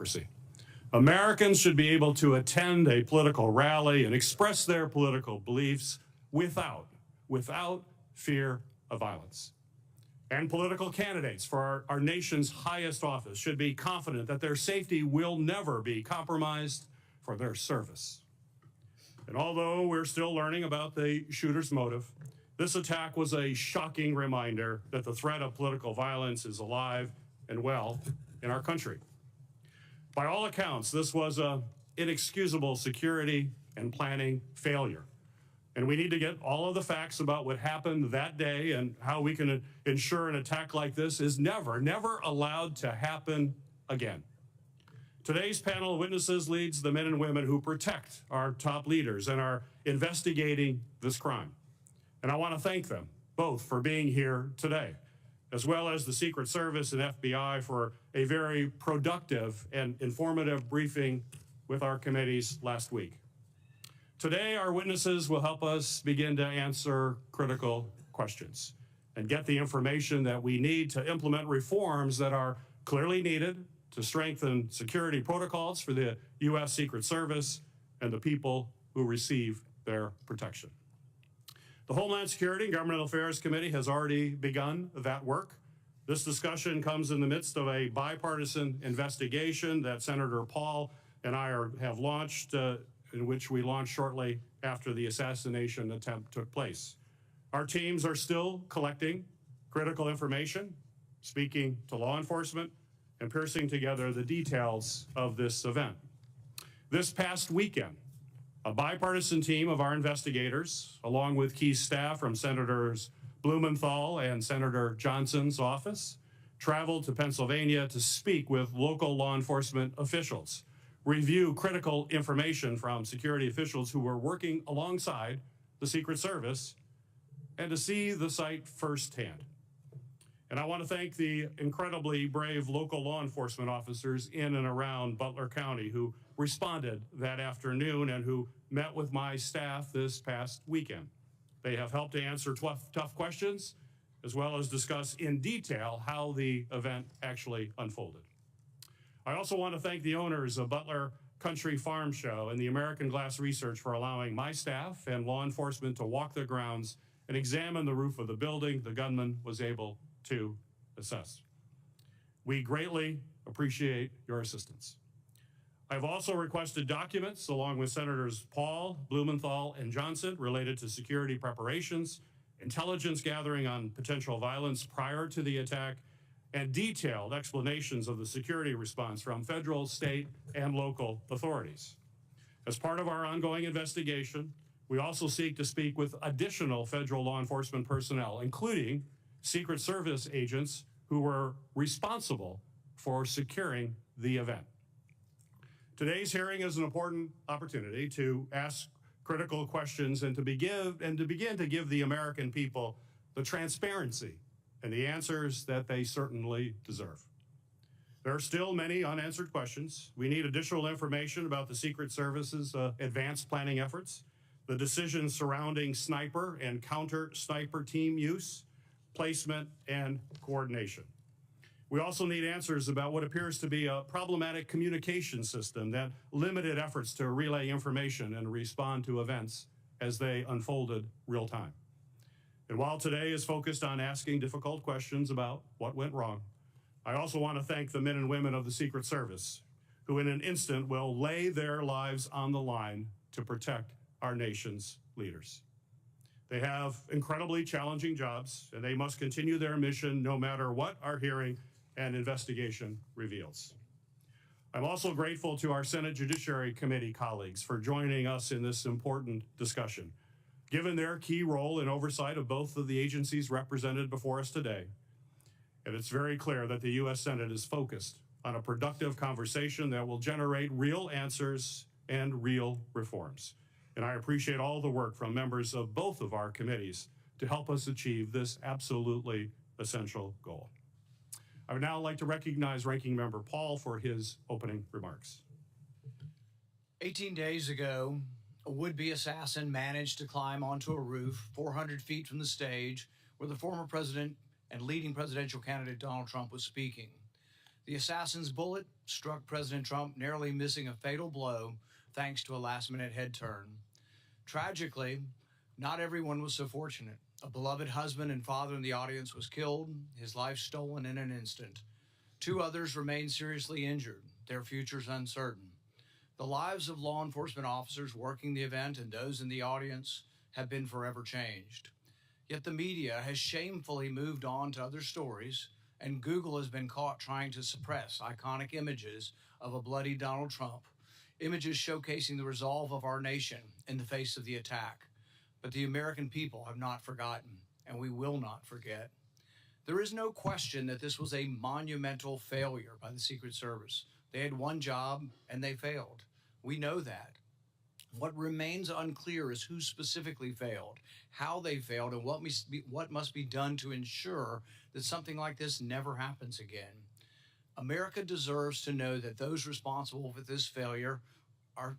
democracy. Americans should be able to attend a political rally and express their political beliefs without fear of violence. And political candidates for our nation's highest office should be confident that their safety will never be compromised for their service. And although we're still learning about the shooter's motive, this attack was a shocking reminder that the threat of political violence is alive and well in our country. By all accounts, this was an inexcusable security and planning failure. And we need to get all of the facts about what happened that day and how we can ensure an attack like this is never allowed to happen again. Today's panel of witnesses leads the men and women who protect our top leaders and are investigating this crime. And I want to thank them both for being here today, as well as the Secret Service and FBI for a very productive and informative briefing with our committees last week. Today, our witnesses will help us begin to answer critical questions and get the information that we need to implement reforms that are clearly needed to strengthen security protocols for the U.S. Secret Service and the people who receive their protection. The Homeland Security and Governmental Affairs Committee has already begun that work. This discussion comes in the midst of a bipartisan investigation that Senator Paul and I have launched, in which we launched shortly after the assassination attempt took place. Our teams are still collecting critical information, speaking to law enforcement, and piecing together the details of this event. This past weekend, a bipartisan team of our investigators, along with key staff from Senators Blumenthal and Senator Johnson's office, traveled to Pennsylvania to speak with local law enforcement officials, review critical information from security officials who were working alongside the Secret Service, and to see the site firsthand. And I want to thank the incredibly brave local law enforcement officers in and around Butler County who responded that afternoon and who met with my staff this past weekend. They have helped to answer tough questions, as well as discuss in detail how the event actually unfolded. I also want to thank the owners of Butler Country Farm Show and the American Glass Research for allowing my staff and law enforcement to walk the grounds and examine the roof of the building the gunman was able to assess. We greatly appreciate your assistance. I've also requested documents along with Senators Paul, Blumenthal, and Johnson related to security preparations, intelligence gathering on potential violence prior to the attack, and detailed explanations of the security response from federal, state, and local authorities. As part of our ongoing investigation, we also seek to speak with additional federal law enforcement personnel, including Secret Service agents who were responsible for securing the event. Today's hearing is an important opportunity to ask critical questions and to begin to give the American people the transparency and the answers that they certainly deserve. There are still many unanswered questions. We need additional information about the Secret Service's advanced planning efforts, the decisions surrounding sniper and counter-sniper team use, placement, and coordination. We also need answers about what appears to be a problematic communication system that limited efforts to relay information and respond to events as they unfolded real time. And while today is focused on asking difficult questions about what went wrong, I also want to thank the men and women of the Secret Service who in an instant will lay their lives on the line to protect our nation's leaders. They have incredibly challenging jobs, and they must continue their mission no matter what our hearing and investigation reveals. I'm also grateful to our Senate Judiciary Committee colleagues for joining us in this important discussion. Given their key role in oversight of both of the agencies represented before us today, and it's very clear that the U.S. Senate is focused on a productive conversation that will generate real answers and real reforms. And I appreciate all the work from members of both of our committees to help us achieve this absolutely essential goal. I would now like to recognize Ranking Member Paul for his opening remarks. 18 days ago, a would-be assassin managed to climb onto a roof 400 feet from the stage where the former president and leading presidential candidate Donald Trump was speaking. The assassin's bullet struck President Trump, narrowly missing a fatal blow thanks to a last-minute head turn. Tragically, not everyone was so fortunate. A beloved husband and father in the audience was killed, his life stolen in an instant. 2 others remain seriously injured, their futures uncertain. The lives of law enforcement officers working the event and those in the audience have been forever changed. Yet the media has shamefully moved on to other stories, and Google has been caught trying to suppress iconic images of a bloody Donald Trump, images showcasing the resolve of our nation in the face of the attack. But the American people have not forgotten, and we will not forget. There is no question that this was a monumental failure by the Secret Service. They had one job, and they failed. We know that. What remains unclear is who specifically failed, how they failed, and what must be done to ensure that something like this never happens again. America deserves to know that those responsible for this failure are,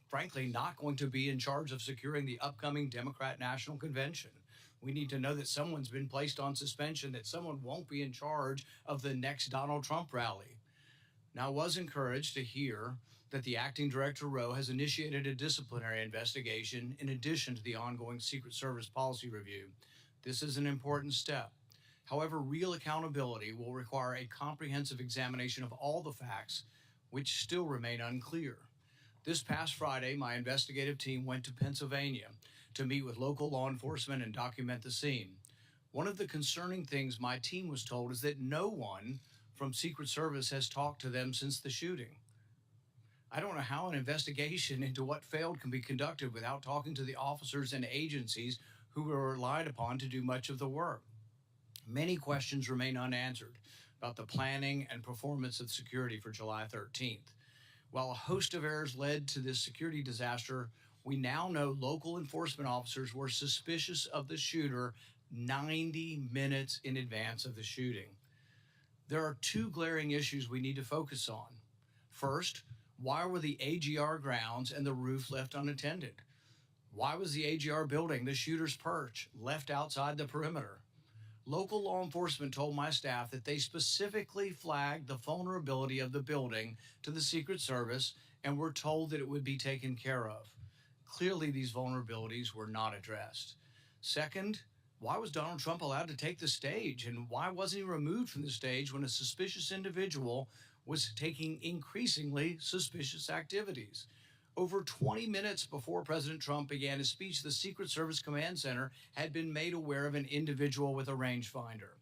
frankly, not going to be in charge of securing the upcoming Democrat National Convention. We need to know that someone's been placed on suspension, that someone won't be in charge of the next Donald Trump rally. Now, I was encouraged to hear that the acting director, Rowe, has initiated a disciplinary investigation in addition to the ongoing Secret Service policy review. This is an important step. However, real accountability will require a comprehensive examination of all the facts, which still remain unclear. This past Friday, my investigative team went to Pennsylvania to meet with local law enforcement and document the scene. One of the concerning things my team was told is that no one from Secret Service has talked to them since the shooting. I don't know how an investigation into what failed can be conducted without talking to the officers and agencies who were relied upon to do much of the work. Many questions remain unanswered about the planning and performance of security for July 13th. While a host of errors led to this security disaster, we now know local enforcement officers were suspicious of the shooter 90 minutes in advance of the shooting. There are 2 glaring issues we need to focus on. First, why were the AGR grounds and the roof left unattended? Why was the AGR building, the shooter's perch, left outside the perimeter? Local law enforcement told my staff that they specifically flagged the vulnerability of the building to the Secret Service and were told that it would be taken care of. Clearly, these vulnerabilities were not addressed. Second, why was Donald Trump allowed to take the stage, and why wasn't he removed from the stage when a suspicious individual was taking increasingly suspicious activities? Over 20 minutes before President Trump began his speech, the Secret Service Command Center had been made aware of an individual with a rangefinder.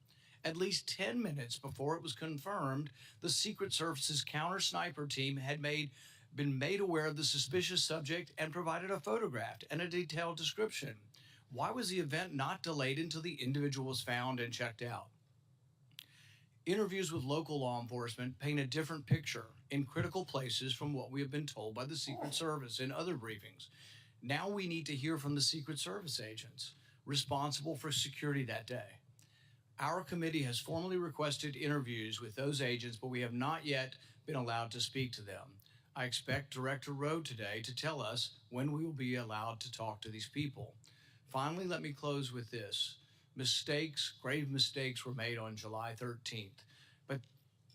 At least 10 minutes before it was confirmed, the Secret Service's counter-sniper team had been made aware of the suspicious subject and provided a photograph and a detailed description. Why was the event not delayed until the individual was found and checked out? Interviews with local law enforcement paint a different picture in critical places from what we have been told by the Secret Service in other briefings. Now we need to hear from the Secret Service agents responsible for security that day. Our committee has formally requested interviews with those agents, but we have not yet been allowed to speak to them. I expect Director Rowe today to tell us when we will be allowed to talk to these people. Finally, let me close with this. Mistakes, grave mistakes were made on July 13th, but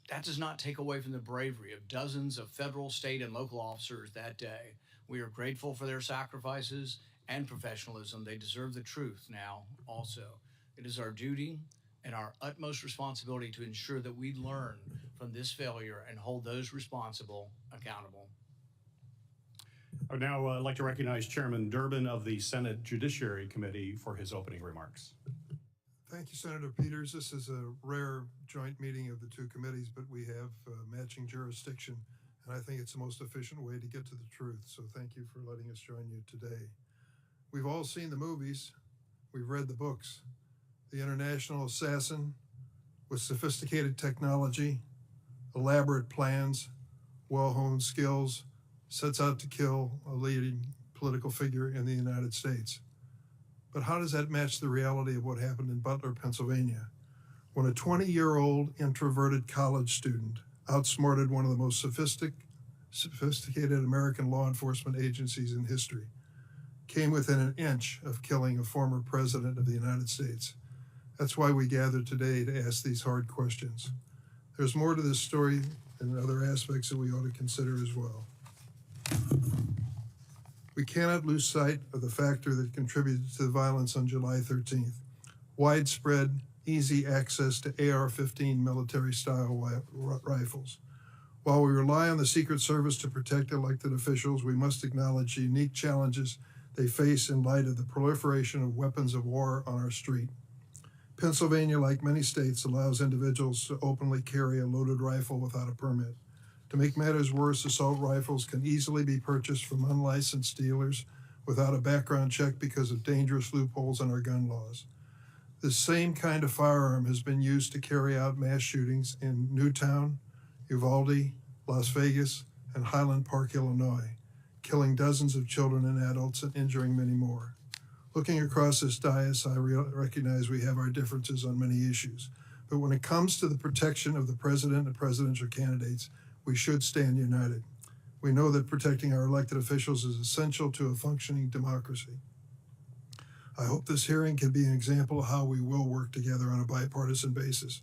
that does not take away from the bravery of dozens of federal, state, and local officers that day. We are grateful for their sacrifices and professionalism. They deserve the truth now also. It is our duty and our utmost responsibility to ensure that we learn from this failure and hold those responsible accountable. I would now like to recognize Chairman Durbin of the Senate Judiciary Committee for his opening remarks. Thank you, Senator Peters. This is a rare joint meeting of the 2 committees, but we have matching jurisdiction, and I think it's the most efficient way to get to the truth. So thank you for letting us join you today. We've all seen the movies. We've read the books. The international assassin with sophisticated technology, elaborate plans, well-honed skills, sets out to kill a leading political figure in the United States. But how does that match the reality of what happened in Butler, Pennsylvania, when a 20-year-old introverted college student outsmarted one of the most sophisticated American law enforcement agencies in history, came within an inch of killing a former president of the United States? That's why we gathered today to ask these hard questions. There's more to this story and other aspects that we ought to consider as well. We cannot lose sight of the factor that contributed to the violence on July 13th. Widespread, easy access to AR-15 military-style rifles. While we rely on the Secret Service to protect elected officials, we must acknowledge the unique challenges they face in light of the proliferation of weapons of war on our street. Pennsylvania, like many states, allows individuals to openly carry a loaded rifle without a permit. To make matters worse, assault rifles can easily be purchased from unlicensed dealers without a background check because of dangerous loopholes in our gun laws. The same kind of firearm has been used to carry out mass shootings in Newtown, Uvalde, Las Vegas, and Highland Park, Illinois, killing dozens of children and adults and injuring many more. Looking across this dais, I recognize we have our differences on many issues, but when it comes to the protection of the president and presidential candidates, we should stand united. We know that protecting our elected officials is essential to a functioning democracy. I hope this hearing can be an example of how we will work together on a bipartisan basis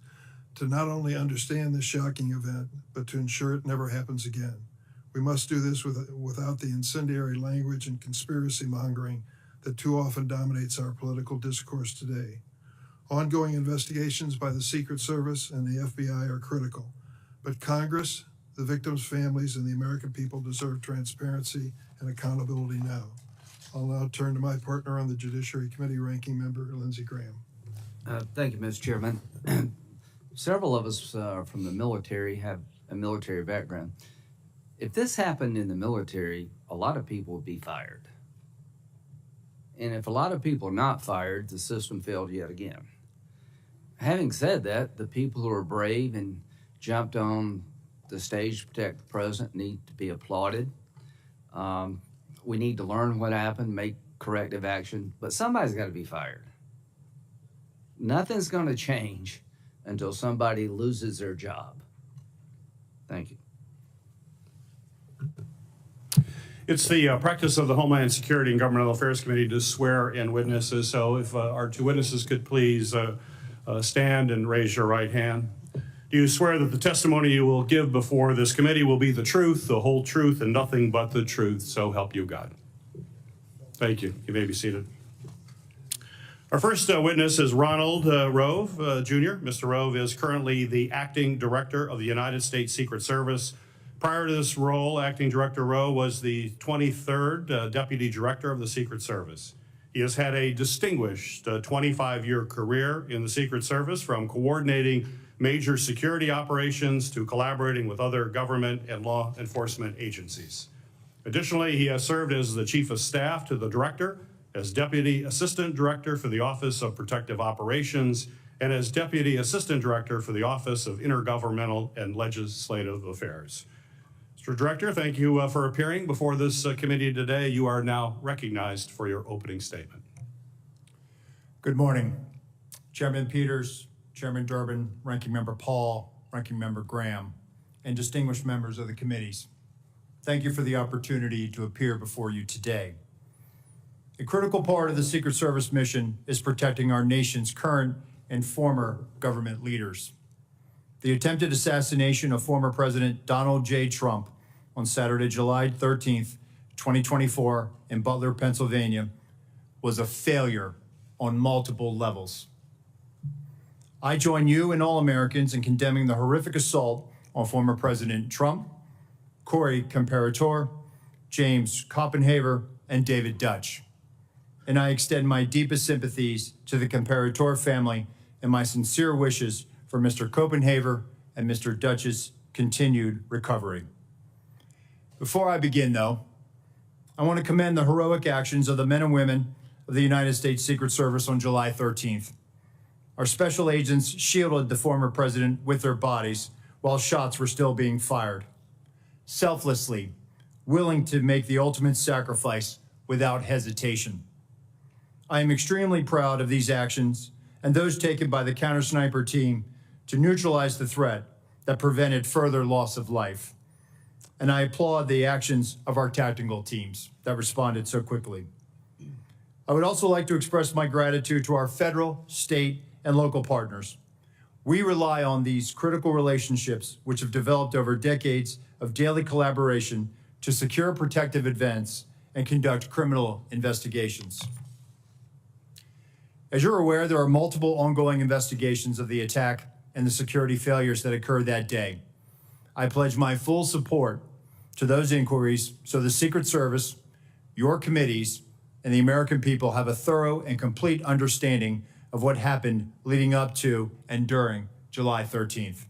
to not only understand this shocking event, but to ensure it never happens again. We must do this without the incendiary language and conspiracy mongering that too often dominates our political discourse today. Ongoing investigations by the Secret Service and the FBI are critical, but Congress, the victims' families, and the American people deserve transparency and accountability now. I'll now turn to my partner on the Judiciary Committee, Ranking Member Lindsey Graham. Thank you, Mr. Chairman. Several of us from the military have a military background. If this happened in the military, a lot of people would be fired. And if a lot of people are not fired, the system failed yet again. Having said that, the people who are brave and jumped on the stage to protect the president need to be applauded. We need to learn what happened, make corrective action, but somebody's got to be fired. Nothing's going to change until somebody loses their job. Thank you. It's the practice of the Homeland Security and Governmental Affairs Committee to swear in witnesses. So if our two witnesses could please stand and raise your right hand. Do you swear that the testimony you will give before this committee will be the truth, the whole truth, and nothing but the truth? So help you God. Thank you. You may be seated. Our first witness is Ronald Rowe, Jr. Mr. Rowe is currently the acting director of the United States Secret Service. Prior to this role, Acting Director Rowe was the 23rd Deputy Director of the Secret Service. He has had a distinguished 25-year career in the Secret Service, from coordinating major security operations to collaborating with other government and law enforcement agencies. Additionally, he has served as the Chief of Staff to the Director, as Deputy Assistant Director for the Office of Protective Operations, and as Deputy Assistant Director for the Office of Intergovernmental and Legislative Affairs. Mr. Director, thank you for appearing before this committee today. You are now recognized for your opening statement. Good morning, Chairman Peters, Chairman Durbin, Ranking Member Paul, Ranking Member Graham, and distinguished members of the committees. Thank you for the opportunity to appear before you today. A critical part of the Secret Service mission is protecting our nation's current and former government leaders. The attempted assassination of former President Donald J. Trump on Saturday, July 13th, 2024 in Butler, Pennsylvania, was a failure on multiple levels. I join you and all Americans in condemning the horrific assault on former President Trump, Corey Comparator, James Copenhaver, and David Dutch. And I extend my deepest sympathies to the Comparator family and my sincere wishes for Mr. Copenhaver and Mr. Dutch's continued recovery. Before I begin, though, I want to commend the heroic actions of the men and women of the United States Secret Service on July 13th. Our special agents shielded the former president with their bodies while shots were still being fired, selflessly, willing to make the ultimate sacrifice without hesitation. I am extremely proud of these actions and those taken by the counter-sniper team to neutralize the threat that prevented further loss of life. And I applaud the actions of our tactical teams that responded so quickly. I would also like to express my gratitude to our federal, state, and local partners. We rely on these critical relationships, which have developed over decades of daily collaboration to secure protective events and conduct criminal investigations. As you're aware, there are multiple ongoing investigations of the attack and the security failures that occurred that day. I pledge my full support to those inquiries so the Secret Service, your committees, and the American people have a thorough and complete understanding of what happened leading up to and during July 13th.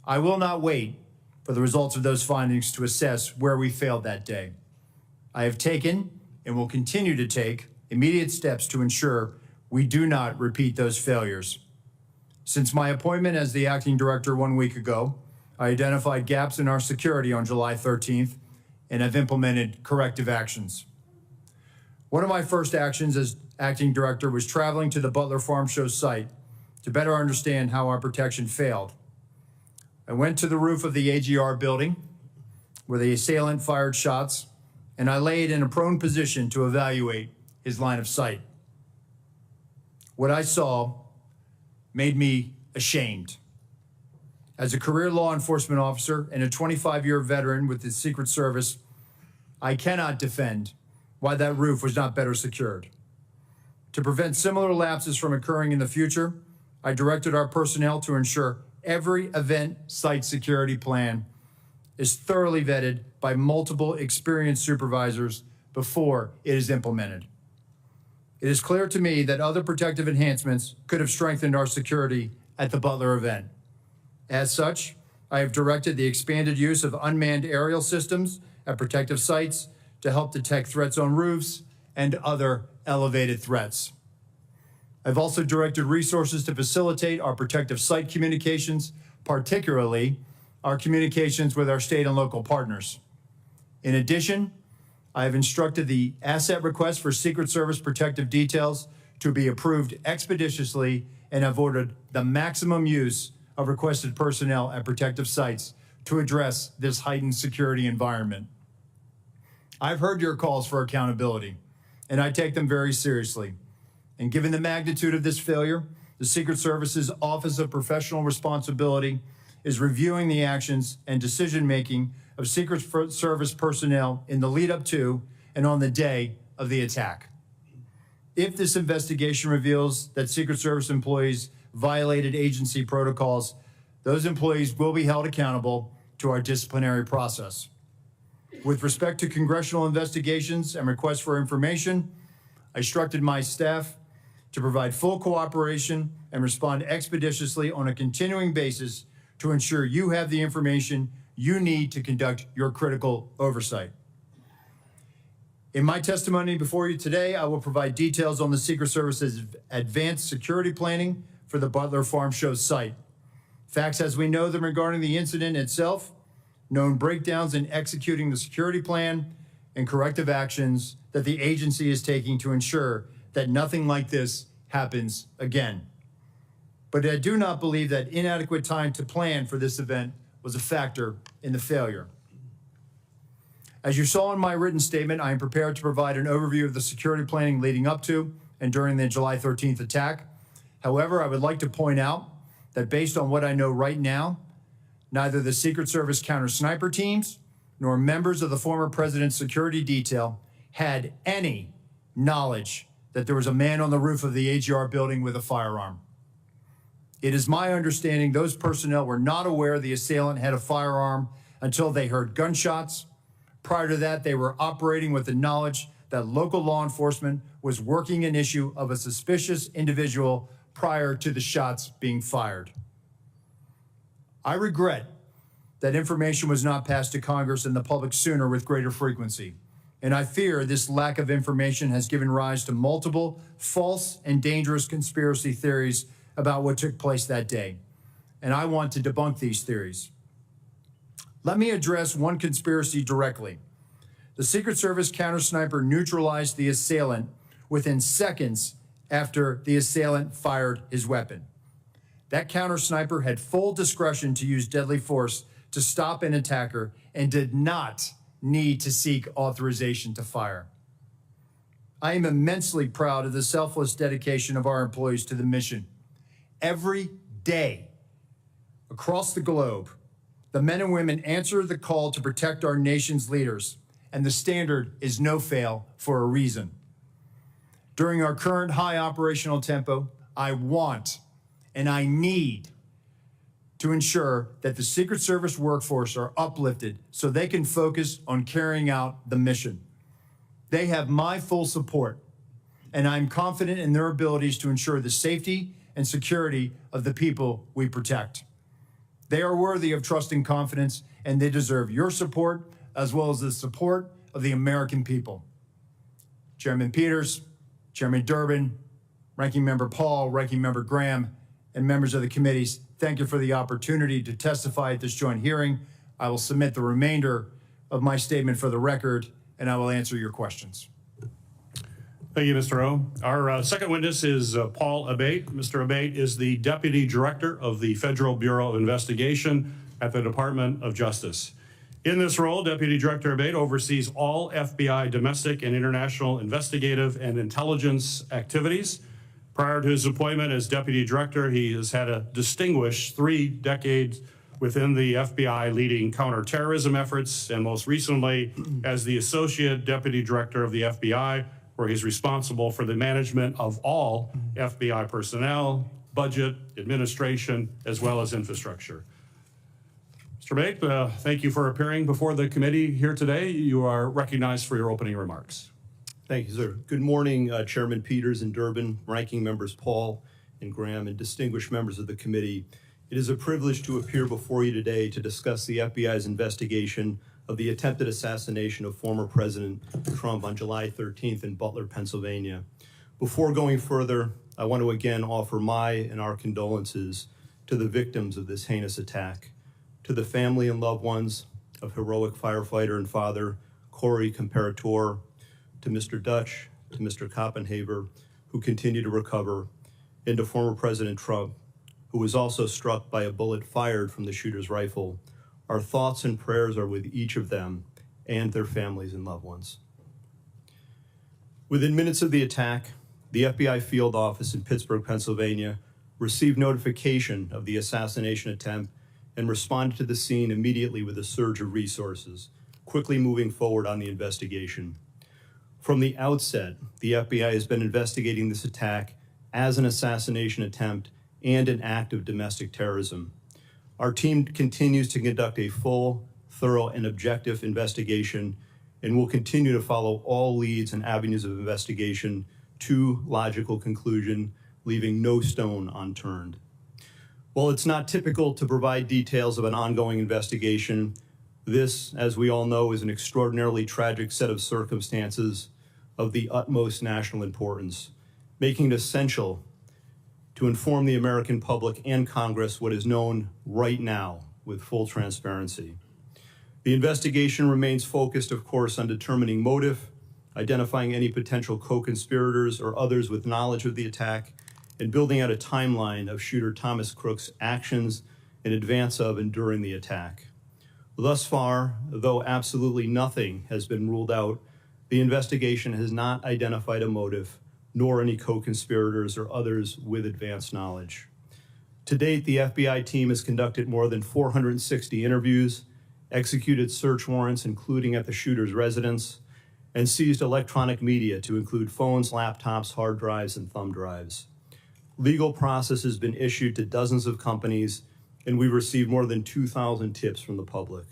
I will not wait for the results of those findings to assess where we failed that day. I have taken and will continue to take immediate steps to ensure we do not repeat those failures. Since my appointment as the acting director 1 week ago, I identified gaps in our security on July 13th and have implemented corrective actions. One of my first actions as acting director was traveling to the Butler Farm Show site to better understand how our protection failed. I went to the roof of the AGR building where the assailant fired shots, and I laid in a prone position to evaluate his line of sight. What I saw made me ashamed. As a career law enforcement officer and a 25-year veteran with the Secret Service, I cannot defend why that roof was not better secured. To prevent similar lapses from occurring in the future, I directed our personnel to ensure every event site security plan is thoroughly vetted by multiple experienced supervisors before it is implemented. It is clear to me that other protective enhancements could have strengthened our security at the Butler event. As such, I have directed the expanded use of unmanned aerial systems at protective sites to help detect threats on roofs and other elevated threats. I've also directed resources to facilitate our protective site communications, particularly our communications with our state and local partners. In addition, I have instructed the asset request for Secret Service protective details to be approved expeditiously and have ordered the maximum use of requested personnel at protective sites to address this heightened security environment. I've heard your calls for accountability, and I take them very seriously. And given the magnitude of this failure, the Secret Service's Office of Professional Responsibility is reviewing the actions and decision-making of Secret Service personnel in the lead up to and on the day of the attack. If this investigation reveals that Secret Service employees violated agency protocols, those employees will be held accountable to our disciplinary process. With respect to congressional investigations and requests for information, I instructed my staff to provide full cooperation and respond expeditiously on a continuing basis to ensure you have the information you need to conduct your critical oversight. In my testimony before you today, I will provide details on the Secret Service's advanced security planning for the Butler Farm Show site. Facts as we know them regarding the incident itself, known breakdowns in executing the security plan, and corrective actions that the agency is taking to ensure that nothing like this happens again. But I do not believe that inadequate time to plan for this event was a factor in the failure. As you saw in my written statement, I am prepared to provide an overview of the security planning leading up to and during the July 13th attack. However, I would like to point out that based on what I know right now, neither the Secret Service counter-sniper teams nor members of the former president's security detail had any knowledge that there was a man on the roof of the AGR building with a firearm. It is my understanding those personnel were not aware the assailant had a firearm until they heard gunshots. Prior to that, they were operating with the knowledge that local law enforcement was working an issue of a suspicious individual prior to the shots being fired. I regret that information was not passed to Congress and the public sooner with greater frequency. And I fear this lack of information has given rise to multiple false and dangerous conspiracy theories about what took place that day. And I want to debunk these theories. Let me address one conspiracy directly. The Secret Service counter-sniper neutralized the assailant within seconds after the assailant fired his weapon. That counter-sniper had full discretion to use deadly force to stop an attacker and did not need to seek authorization to fire. I am immensely proud of the selfless dedication of our employees to the mission. Every day, across the globe, the men and women answer the call to protect our nation's leaders, and the standard is no fail for a reason. During our current high operational tempo, I want and I need to ensure that the Secret Service workforce are uplifted so they can focus on carrying out the mission. They have my full support, and I'm confident in their abilities to ensure the safety and security of the people we protect. They are worthy of trust and confidence, and they deserve your support as well as the support of the American people. Chairman Peters, Chairman Durbin, Ranking Member Paul, Ranking Member Graham, and members of the committees, thank you for the opportunity to testify at this joint hearing. I will submit the remainder of my statement for the record, and I will answer your questions. Thank you, Mr. Rowe. Our second witness is Paul Abbate. Mr. Abbate is the Deputy Director of the Federal Bureau of Investigation at the Department of Justice. In this role, Deputy Director Abbate oversees all FBI domestic and international investigative and intelligence activities. Prior to his appointment as Deputy Director, he has had a distinguished 3 decades within the FBI leading counterterrorism efforts, and most recently as the Associate Deputy Director of the FBI, where he's responsible for the management of all FBI personnel, budget, administration, as well as infrastructure. Mr. Abbate, thank you for appearing before the committee here today. You are recognized for your opening remarks. Thank you, sir. Good morning, Chairman Peters and Durbin, Ranking Members Paul and Graham, and distinguished members of the committee. It is a privilege to appear before you today to discuss the FBI's investigation of the attempted assassination of former President Trump on July 13th in Butler, Pennsylvania. Before going further, I want to again offer my and our condolences to the victims of this heinous attack, to the family and loved ones of heroic firefighter and father Corey Comparator, to Mr. Dutch, to Mr. Koppenhaver, who continue to recover, and to former President Trump, who was also struck by a bullet fired from the shooter's rifle. Our thoughts and prayers are with each of them and their families and loved ones. Within minutes of the attack, the FBI field office in Pittsburgh, Pennsylvania, received notification of the assassination attempt and responded to the scene immediately with a surge of resources, quickly moving forward on the investigation. From the outset, the FBI has been investigating this attack as an assassination attempt and an act of domestic terrorism. Our team continues to conduct a full, thorough, and objective investigation, and will continue to follow all leads and avenues of investigation to logical conclusion, leaving no stone unturned. While it's not typical to provide details of an ongoing investigation, this, as we all know, is an extraordinarily tragic set of circumstances of the utmost national importance, making it essential to inform the American public and Congress what is known right now with full transparency. The investigation remains focused, of course, on determining motive, identifying any potential co-conspirators or others with knowledge of the attack, and building out a timeline of shooter Thomas Crook's actions in advance of and during the attack. Thus far, though absolutely nothing has been ruled out, the investigation has not identified a motive, nor any co-conspirators or others with advanced knowledge. To date, the FBI team has conducted more than 460 interviews, executed search warrants, including at the shooter's residence, and seized electronic media to include phones, laptops, hard drives, and thumb drives. Legal process has been issued to dozens of companies, and we've received more than 2,000 tips from the public.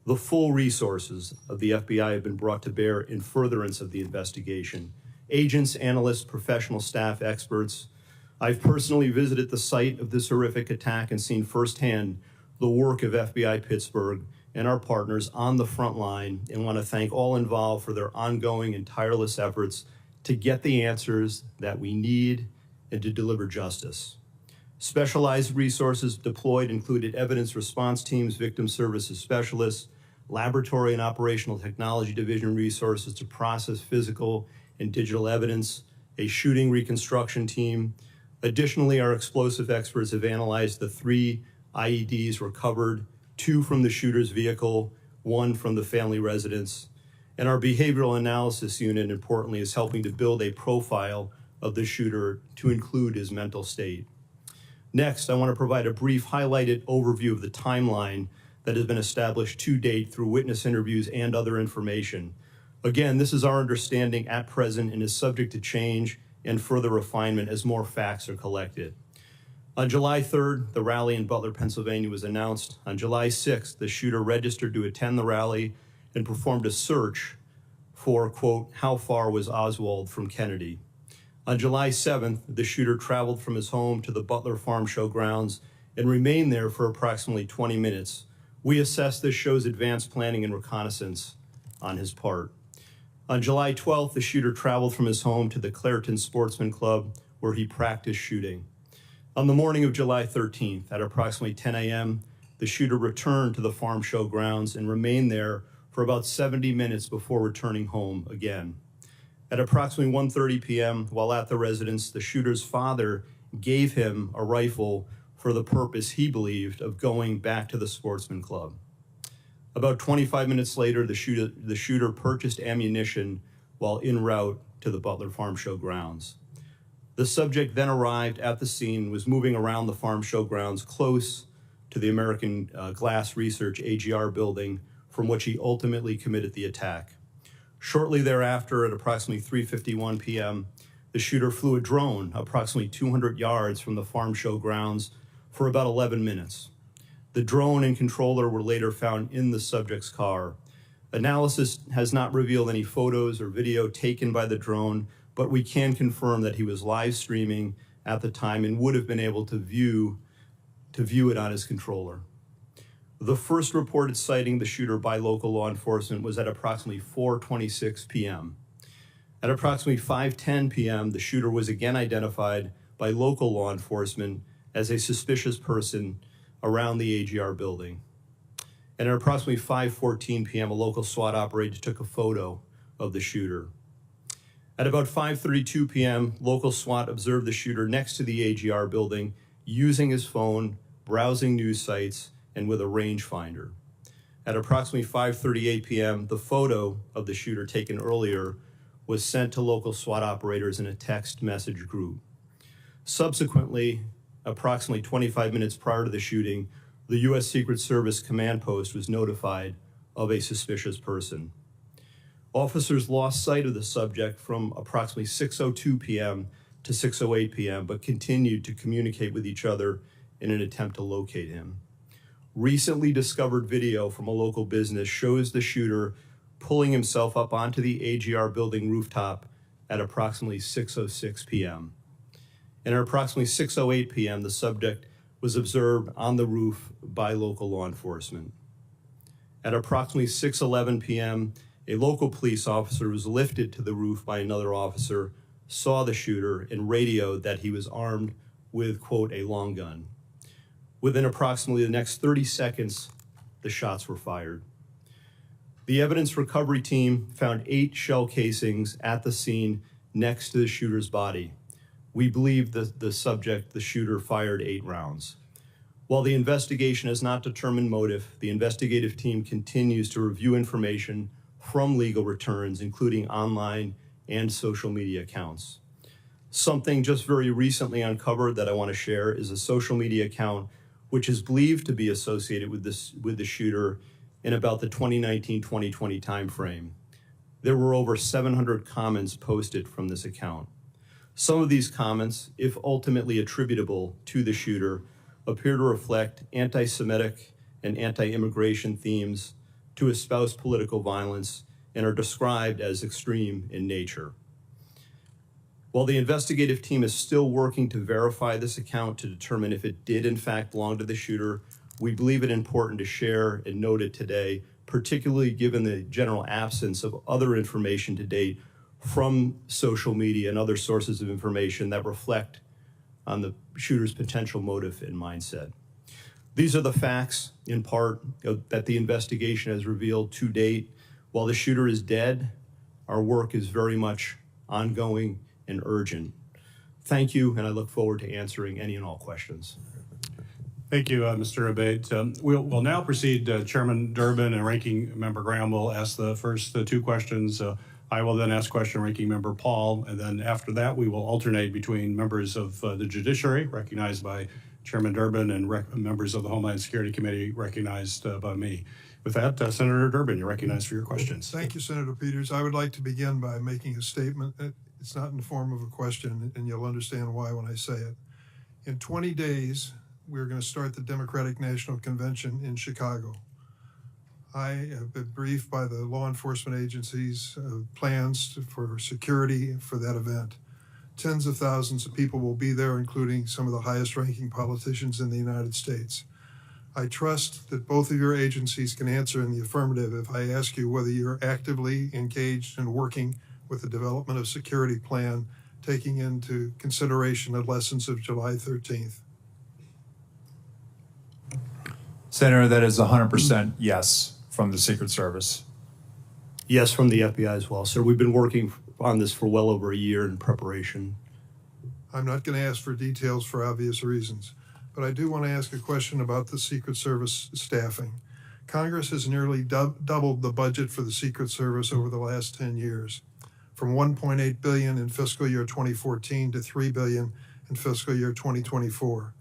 The full resources of the FBI have been brought to bear in furtherance of the investigation. Agents, analysts, professional staff, experts. I've personally visited the site of this horrific attack and seen firsthand the work of FBI Pittsburgh and our partners on the front line, and want to thank all involved for their ongoing and tireless efforts to get the answers that we need and to deliver justice. Specialized resources deployed included evidence response teams, victim services specialists, laboratory and operational technology division resources to process physical and digital evidence, a shooting reconstruction team. Additionally, our explosive experts have analyzed the 3 IEDs recovered, 2 from the shooter's vehicle, 1 from the family residence. And our behavioral analysis unit, importantly, is helping to build a profile of the shooter to include his mental state. Next, I want to provide a brief highlighted overview of the timeline that has been established to date through witness interviews and other information. Again, this is our understanding at present and is subject to change and further refinement as more facts are collected. On July 3rd, the rally in Butler, Pennsylvania was announced. On July 6th, the shooter registered to attend the rally and performed a search for, quote, how far was Oswald from Kennedy? On July 7th, the shooter traveled from his home to the Butler Farm Show grounds and remained there for approximately 20 minutes. We assess this shows advanced planning and reconnaissance on his part. On July 12th, the shooter traveled from his home to the Clairton Sportsman Club, where he practiced shooting. On the morning of July 13th, at approximately 10 a.m., the shooter returned to the farm show grounds and remained there for about 70 minutes before returning home again. At approximately 1:30 p.m., while at the residence, the shooter's father gave him a rifle for the purpose, he believed, of going back to the sportsman club. About 25 minutes later, the shooter purchased ammunition while en route to the Butler Farm Show grounds. The subject then arrived at the scene and was moving around the farm show grounds close to the American Glass Research AGR building, from which he ultimately committed the attack. Shortly thereafter, at approximately 3:51 p.m., the shooter flew a drone approximately 200 yards from the farm show grounds for about 11 minutes. The drone and controller were later found in the subject's car. Analysis has not revealed any photos or video taken by the drone, but we can confirm that he was live streaming at the time and would have been able to view it on his controller. The first reported sighting the shooter by local law enforcement was at approximately 4:26 p.m. At approximately 5:10 p.m., the shooter was again identified by local law enforcement as a suspicious person around the AGR building. And at approximately 5:14 p.m., a local SWAT operator took a photo of the shooter. At about 5:32 p.m., local SWAT observed the shooter next to the AGR building using his phone, browsing news sites, and with a rangefinder. At approximately 5:38 p.m., the photo of the shooter taken earlier was sent to local SWAT operators in a text message group. Subsequently, approximately 25 minutes prior to the shooting, the U.S. Secret Service command post was notified of a suspicious person. Officers lost sight of the subject from approximately 6:02 p.m. to 6:08 p.m., but continued to communicate with each other in an attempt to locate him. Recently discovered video from a local business shows the shooter pulling himself up onto the AGR building rooftop at approximately 6:06 p.m. And at approximately 6:08 p.m., the subject was observed on the roof by local law enforcement. At approximately 6:11 p.m., a local police officer was lifted to the roof by another officer, saw the shooter, and radioed that he was armed with, quote, a long gun. Within approximately the next 30 seconds, the shots were fired. The evidence recovery team found 8 shell casings at the scene next to the shooter's body. We believe that the subject, the shooter, fired 8 rounds. While the investigation has not determined motive, the investigative team continues to review information from legal returns, including online and social media accounts. Something just very recently uncovered that I want to share is a social media account which is believed to be associated with the shooter in about the 2019-2020 timeframe. There were over 700 comments posted from this account. Some of these comments, if ultimately attributable to the shooter, appear to reflect anti-Semitic and anti-immigration themes, to espouse political violence, and are described as extreme in nature. While the investigative team is still working to verify this account to determine if it did in fact belong to the shooter, we believe it important to share and note it today, particularly given the general absence of other information to date from social media and other sources of information that reflect on the shooter's potential motive and mindset. These are the facts, in part, that the investigation has revealed to date. While the shooter is dead, our work is very much ongoing and urgent. Thank you, and I look forward to answering any and all questions. Thank you, Mr. Abbate. We'll now proceed. Chairman Durbin and Ranking Member Graham will ask the first 2 questions. I will then ask question Ranking Member Paul, and then after that we will alternate between members of the judiciary, recognized by Chairman Durbin and members of the Homeland Security Committee recognized by me. With that, Senator Durbin, you're recognized for your questions. Thank you, Senator Peters. I would like to begin by making a statement. It's not in the form of a question, and you'll understand why when I say it. In 20 days, we're going to start the Democratic National Convention in Chicago. I have been briefed by the law enforcement agencies plans for security for that event. Tens of thousands of people will be there, including some of the highest ranking politicians in the United States. I trust that both of your agencies can answer in the affirmative if I ask you whether you're actively engaged in working with the development of security plan, taking into consideration the lessons of July 13th. Senator, that is 100% yes from the Secret Service. Yes, from the FBI as well, sir. We've been working on this for well over a year in preparation. I'm not going to ask for details for obvious reasons, but I do want to ask a question about the Secret Service staffing. Congress has nearly doubled the budget for the Secret Service over the last 10 years, from $1.8 billion in fiscal year 2014 to $3 billion in fiscal year 2024.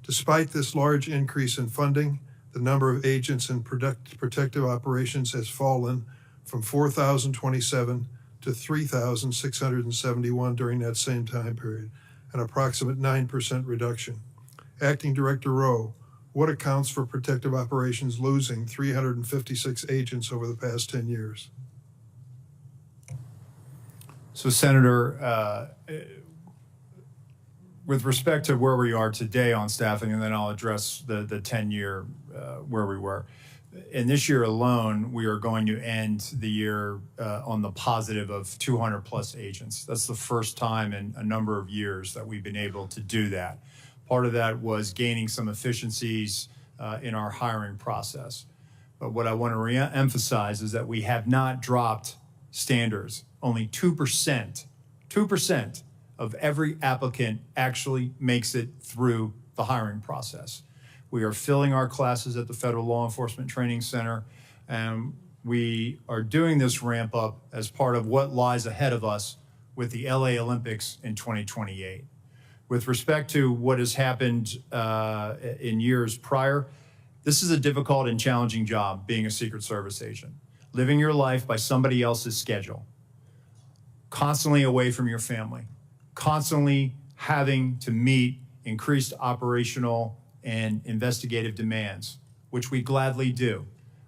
Despite this large increase in funding, the number of agents in protective operations has fallen from 4,027 to 3,671 during that same time period, an approximate 9% reduction. Acting Director Rowe, what accounts for protective operations losing 356 agents over the past 10 years? So, Senator, with respect to where we are today on staffing, and then I'll address the 10-year where we were. In this year alone, we are going to end the year on the positive of 200 plus agents. That's the first time in a number of years that we've been able to do that. Part of that was gaining some efficiencies in our hiring process. But what I want to re-emphasize is that we have not dropped standards. Only 2% of every applicant actually makes it through the hiring process. We are filling our classes at the Federal Law Enforcement Training Center, and we are doing this ramp up as part of what lies ahead of us with the LA Olympics in 2028. With respect to what has happened in years prior, this is a difficult and challenging job, being a Secret Service agent. Living your life by somebody else's schedule, constantly away from your family, constantly having to meet increased operational and investigative demands, which we gladly do,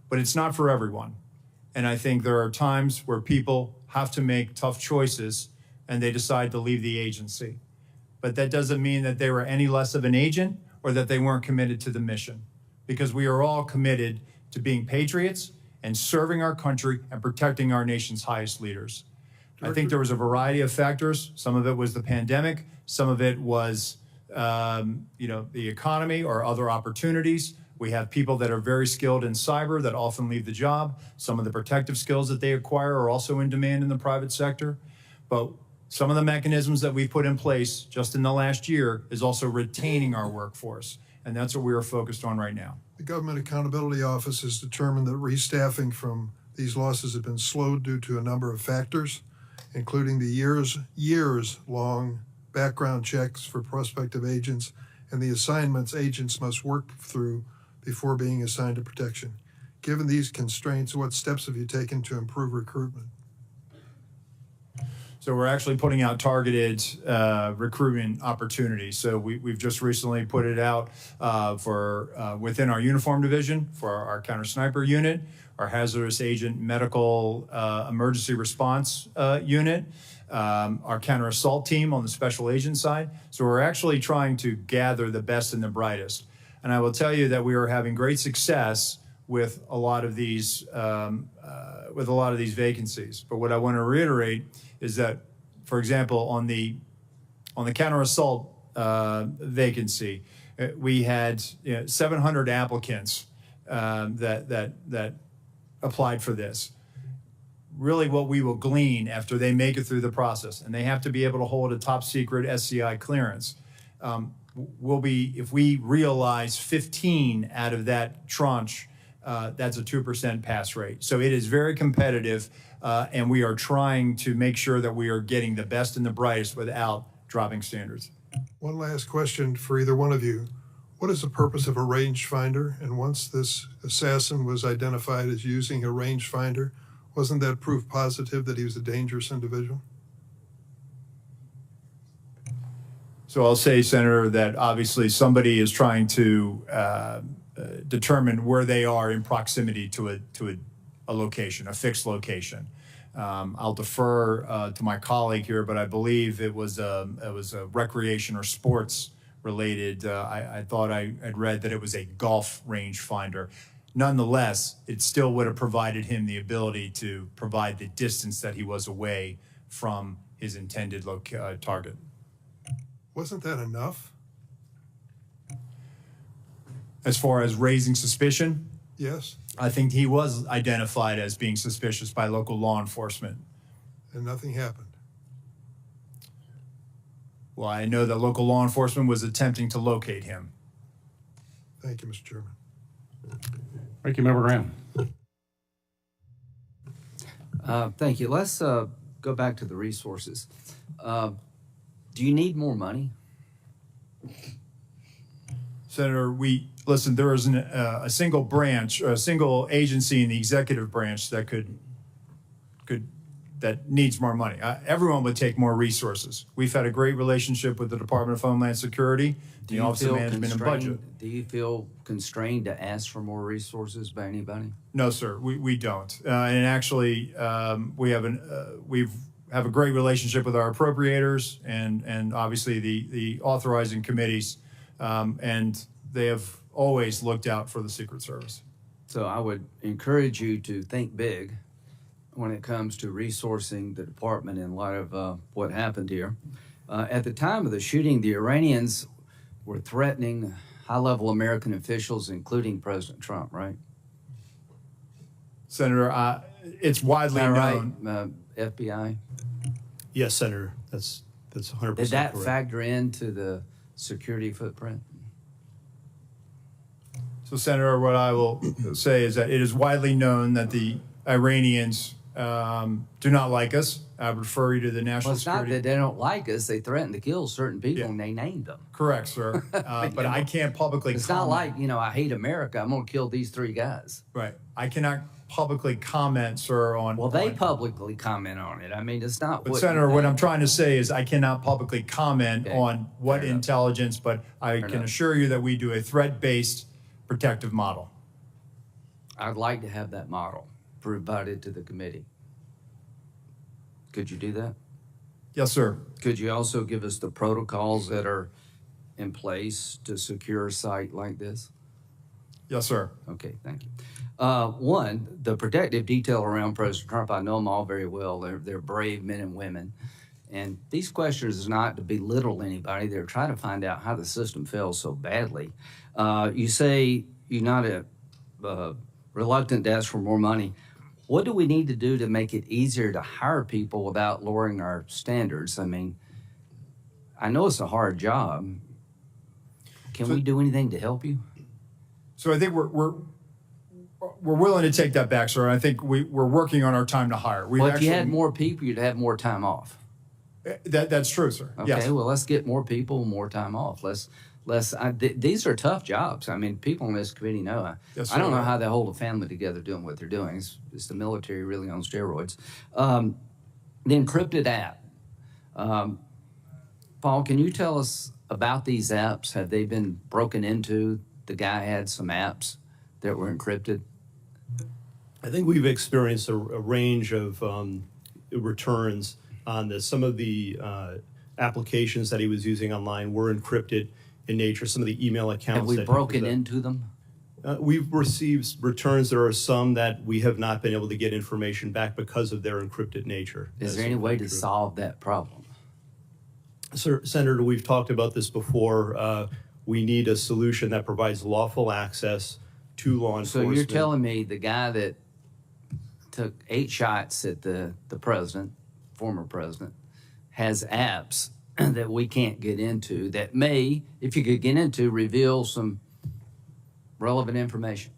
but it's not for everyone. And I think there are times where people have to make tough choices and they decide to leave the agency. But that doesn't mean that they were any less of an agent or that they weren't committed to the mission, because we are all committed to being patriots and serving our country and protecting our nation's highest leaders. I think there was a variety of factors. Some of it was the pandemic. Some of it was, the economy or other opportunities. We have people that are very skilled in cyber that often leave the job. Some of the protective skills that they acquire are also in demand in the private sector. But some of the mechanisms that we put in place just in the last year is also retaining our workforce. And that's what we are focused on right now. The Government Accountability Office has determined that restaffing from these losses have been slowed due to a number of factors, including the years-long background checks for prospective agents and the assignments agents must work through before being assigned to protection. Given these constraints, what steps have you taken to improve recruitment? So we're actually putting out targeted recruitment opportunities. So we've just recently put it out for within our uniform division for our counter sniper unit, our hazardous agent medical emergency response unit, our counter assault team on the special agent side. So we're actually trying to gather the best and the brightest. And I will tell you that we are having great success with a lot of these vacancies. But what I want to reiterate is that, for example, on the counter assault vacancy, we had 700 applicants that applied for this. Really, what we will glean after they make it through the process, and they have to be able to hold a top secret SCI clearance, will be, if we realize 15 out of that tranche, that's a 2% pass rate. So it is very competitive, and we are trying to make sure that we are getting the best and the brightest without dropping standards. One last question for either one of you. What is the purpose of a rangefinder? And once this assassin was identified as using a rangefinder, wasn't that proof positive that he was a dangerous individual? So I'll say, Senator, that obviously somebody is trying to determine where they are in proximity to a location, a fixed location. I'll defer to my colleague here, but I believe it was a recreation or sports related. I thought I had read that it was a golf range finder. Nonetheless, it still would have provided him the ability to provide the distance that he was away from his intended target. Wasn't that enough? As far as raising suspicion, Yes, I think he was identified as being suspicious by local law enforcement. and nothing happened. Well, I know that local law enforcement was attempting to locate him. Thank you, Mr. Chairman. Thank you, Member Graham. Thank you. Let's go back to the resources. Do you need more money? Senator, listen, there is a single branch, or a single agency in the executive branch that that needs more money. Everyone would take more resources. We've had a great relationship with the Department of Homeland Security, the Office of Management and Budget. Do you feel constrained to ask for more resources by anybody? No, sir, we don't. And actually, we have a great relationship with our appropriators and obviously the authorizing committees, and they have always looked out for the Secret Service. So I would encourage you to think big when it comes to resourcing the department in light of what happened here. At the time of the shooting, the Iranians were threatening high-level American officials, including President Trump, right? Senator, it's widely Is that known. right? FBI? Yes, Senator, that's 100% Did that correct. factor into the security footprint? So, Senator, what I will say is that it is widely known that the Iranians do not like us. I would refer you to the National Well, it's not Security. that they don't like us. They threatened to kill certain people, Yeah. and they named them. Correct, sir. But I can't publicly It's comment. not like, I hate America. I'm going to kill these 3 guys. Right. I cannot publicly comment, sir, on. Well, they on- publicly comment on it. I mean, it's not But what Senator, you what think. I'm trying to say is I cannot publicly comment Okay. on what Fair enough. intelligence, but I Fair can enough. assure you that we do a threat-based protective model. I'd like to have that model provided to the committee. Could you do that? Yes, sir. Could you also give us the protocols that are in place to secure a site like this? Yes, sir. Okay, thank you. One, the protective detail around President Trump, I know them all very well. They're brave men and women. And these questions is not to belittle anybody. They're trying to find out how the system fails so badly. You say you're not reluctant to ask for more money. What do we need to do to make it easier to hire people without lowering our standards? I mean, I know it's a hard job. Can we do anything to help you? So I think we're willing to take that back, sir. I think we're working on our time to hire. We've Well, if actually, you had more people, you'd have more time off. that's true, sir. Okay, Yes. well, let's get more people, more time off. These are tough jobs. I mean, people on this committee know. Yes, I don't sir. know how they hold a family together doing what they're doing. It's the military really on steroids. The encrypted app. Paul, can you tell us about these apps? Have they been broken into? The guy had some apps that were encrypted. I think we've experienced a range of returns on this. Some of the applications that he was using online were encrypted in nature. Some of the email accounts. Have we that he broken was, into them? We've received returns. There are some that we have not been able to get information back because of their encrypted nature. Is That's there any in way fact to true. solve that problem? Sir, Senator, we've talked about this before. We need a solution that provides lawful access to law So enforcement. you're telling me the guy that took 8 shots at the president, former president, has apps that we can't get into that may, if you could get into, reveal some relevant information.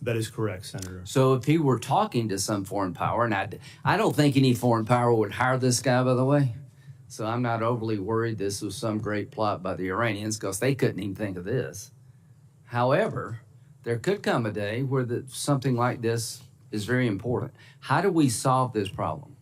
That is correct, Senator. So if he were talking to some foreign power, and I don't think any foreign power would hire this guy, by the way. So I'm not overly worried this was some great plot by the Iranians because they couldn't even think of this. However, there could come a day where something like this is very important. How do we solve this problem?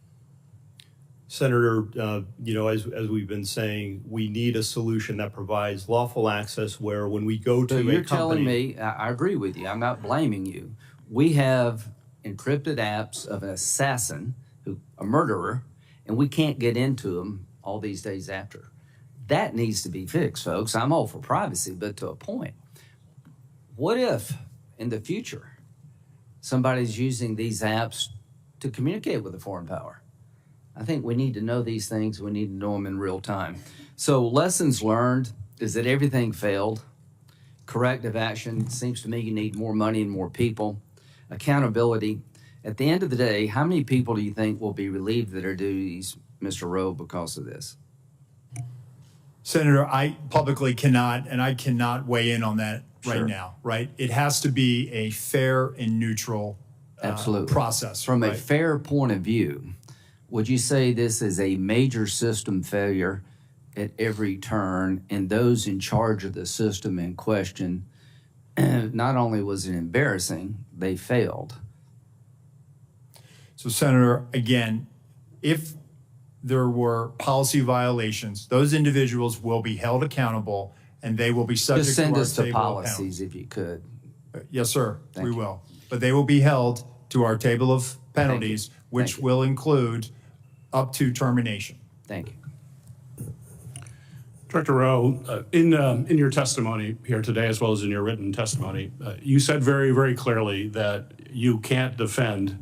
Senator, as we've been saying, we need a solution that provides lawful access where when we go to So a you're company. telling me, I agree with you, I'm not blaming you. We have encrypted apps of an assassin, a murderer, and we can't get into them all these days after. That needs to be fixed, folks. I'm all for privacy, but to a point. What if, in the future, somebody's using these apps to communicate with a foreign power? I think we need to know these things. We need to know them in real time. So lessons learned is that everything failed. Corrective action, seems to me you need more money and more people. Accountability. At the end of the day, how many people do you think will be relieved of their duties, Mr. Rowe, because of this? Senator, I publicly cannot, and I cannot weigh in on that right Sure. now, right? It has to be a fair and neutral Absolutely. process. From a right? fair point of view, would you say this is a major system failure at every turn, and those in charge of the system in question, not only was it embarrassing, they failed? So, Senator, again, if there were policy violations, those individuals will be held accountable and they will be subject Just to send our us the table of policies if you could. penalties. Yes, sir, Thank we you. will. But they will be held to our table of penalties, which Thank you. will include up to termination. Thank you. Director Rowe, in your testimony here today, as well as in your written testimony, you said very, very clearly that you can't defend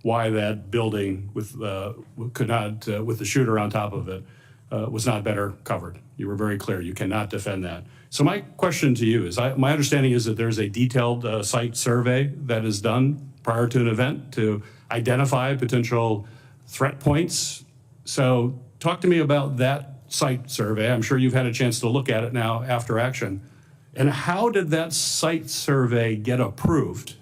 why that building with the shooter on top of it was not better covered. You were very clear. You cannot defend that. So my question to you is, my understanding is that there's a detailed site survey that is done prior to an event to identify potential threat points. So talk to me about that site survey. I'm sure you've had a chance to look at it now after action. And how did that site survey get approved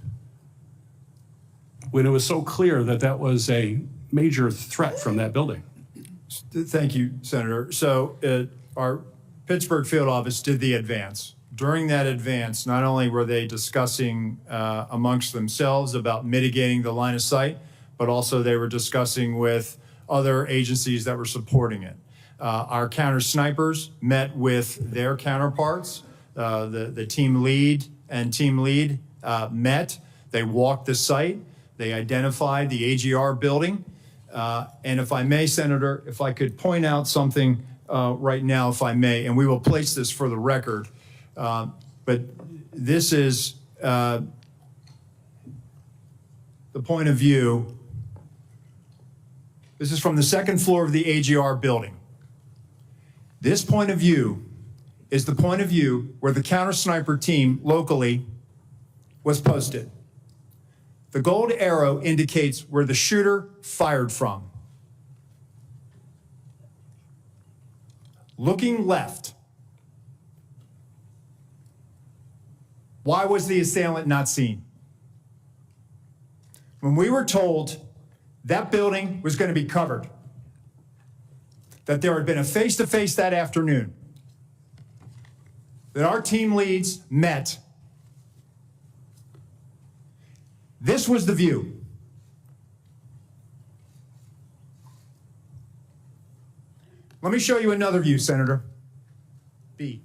when it was so clear that that was a major threat from that building? Thank you, Senator. So our Pittsburgh field office did the advance. During that advance, not only were they discussing amongst themselves about mitigating the line of sight, but also they were discussing with other agencies that were supporting it. Our counter snipers met with their counterparts. The team lead and team lead met. They walked the site. They identified the AGR building. And if I may, Senator, if I could point out something right now, if I may, and we will place this for the record, but this is the point of view. This is from the second floor of the AGR building. This point of view is the point of view where the counter sniper team locally was posted. The gold arrow indicates where the shooter fired from. Looking left. Why was the assailant not seen? When we were told that building was going to be covered, that there had been a face-to-face that afternoon, that our team leads met, this was the view. Let me show you another view, Senator. B.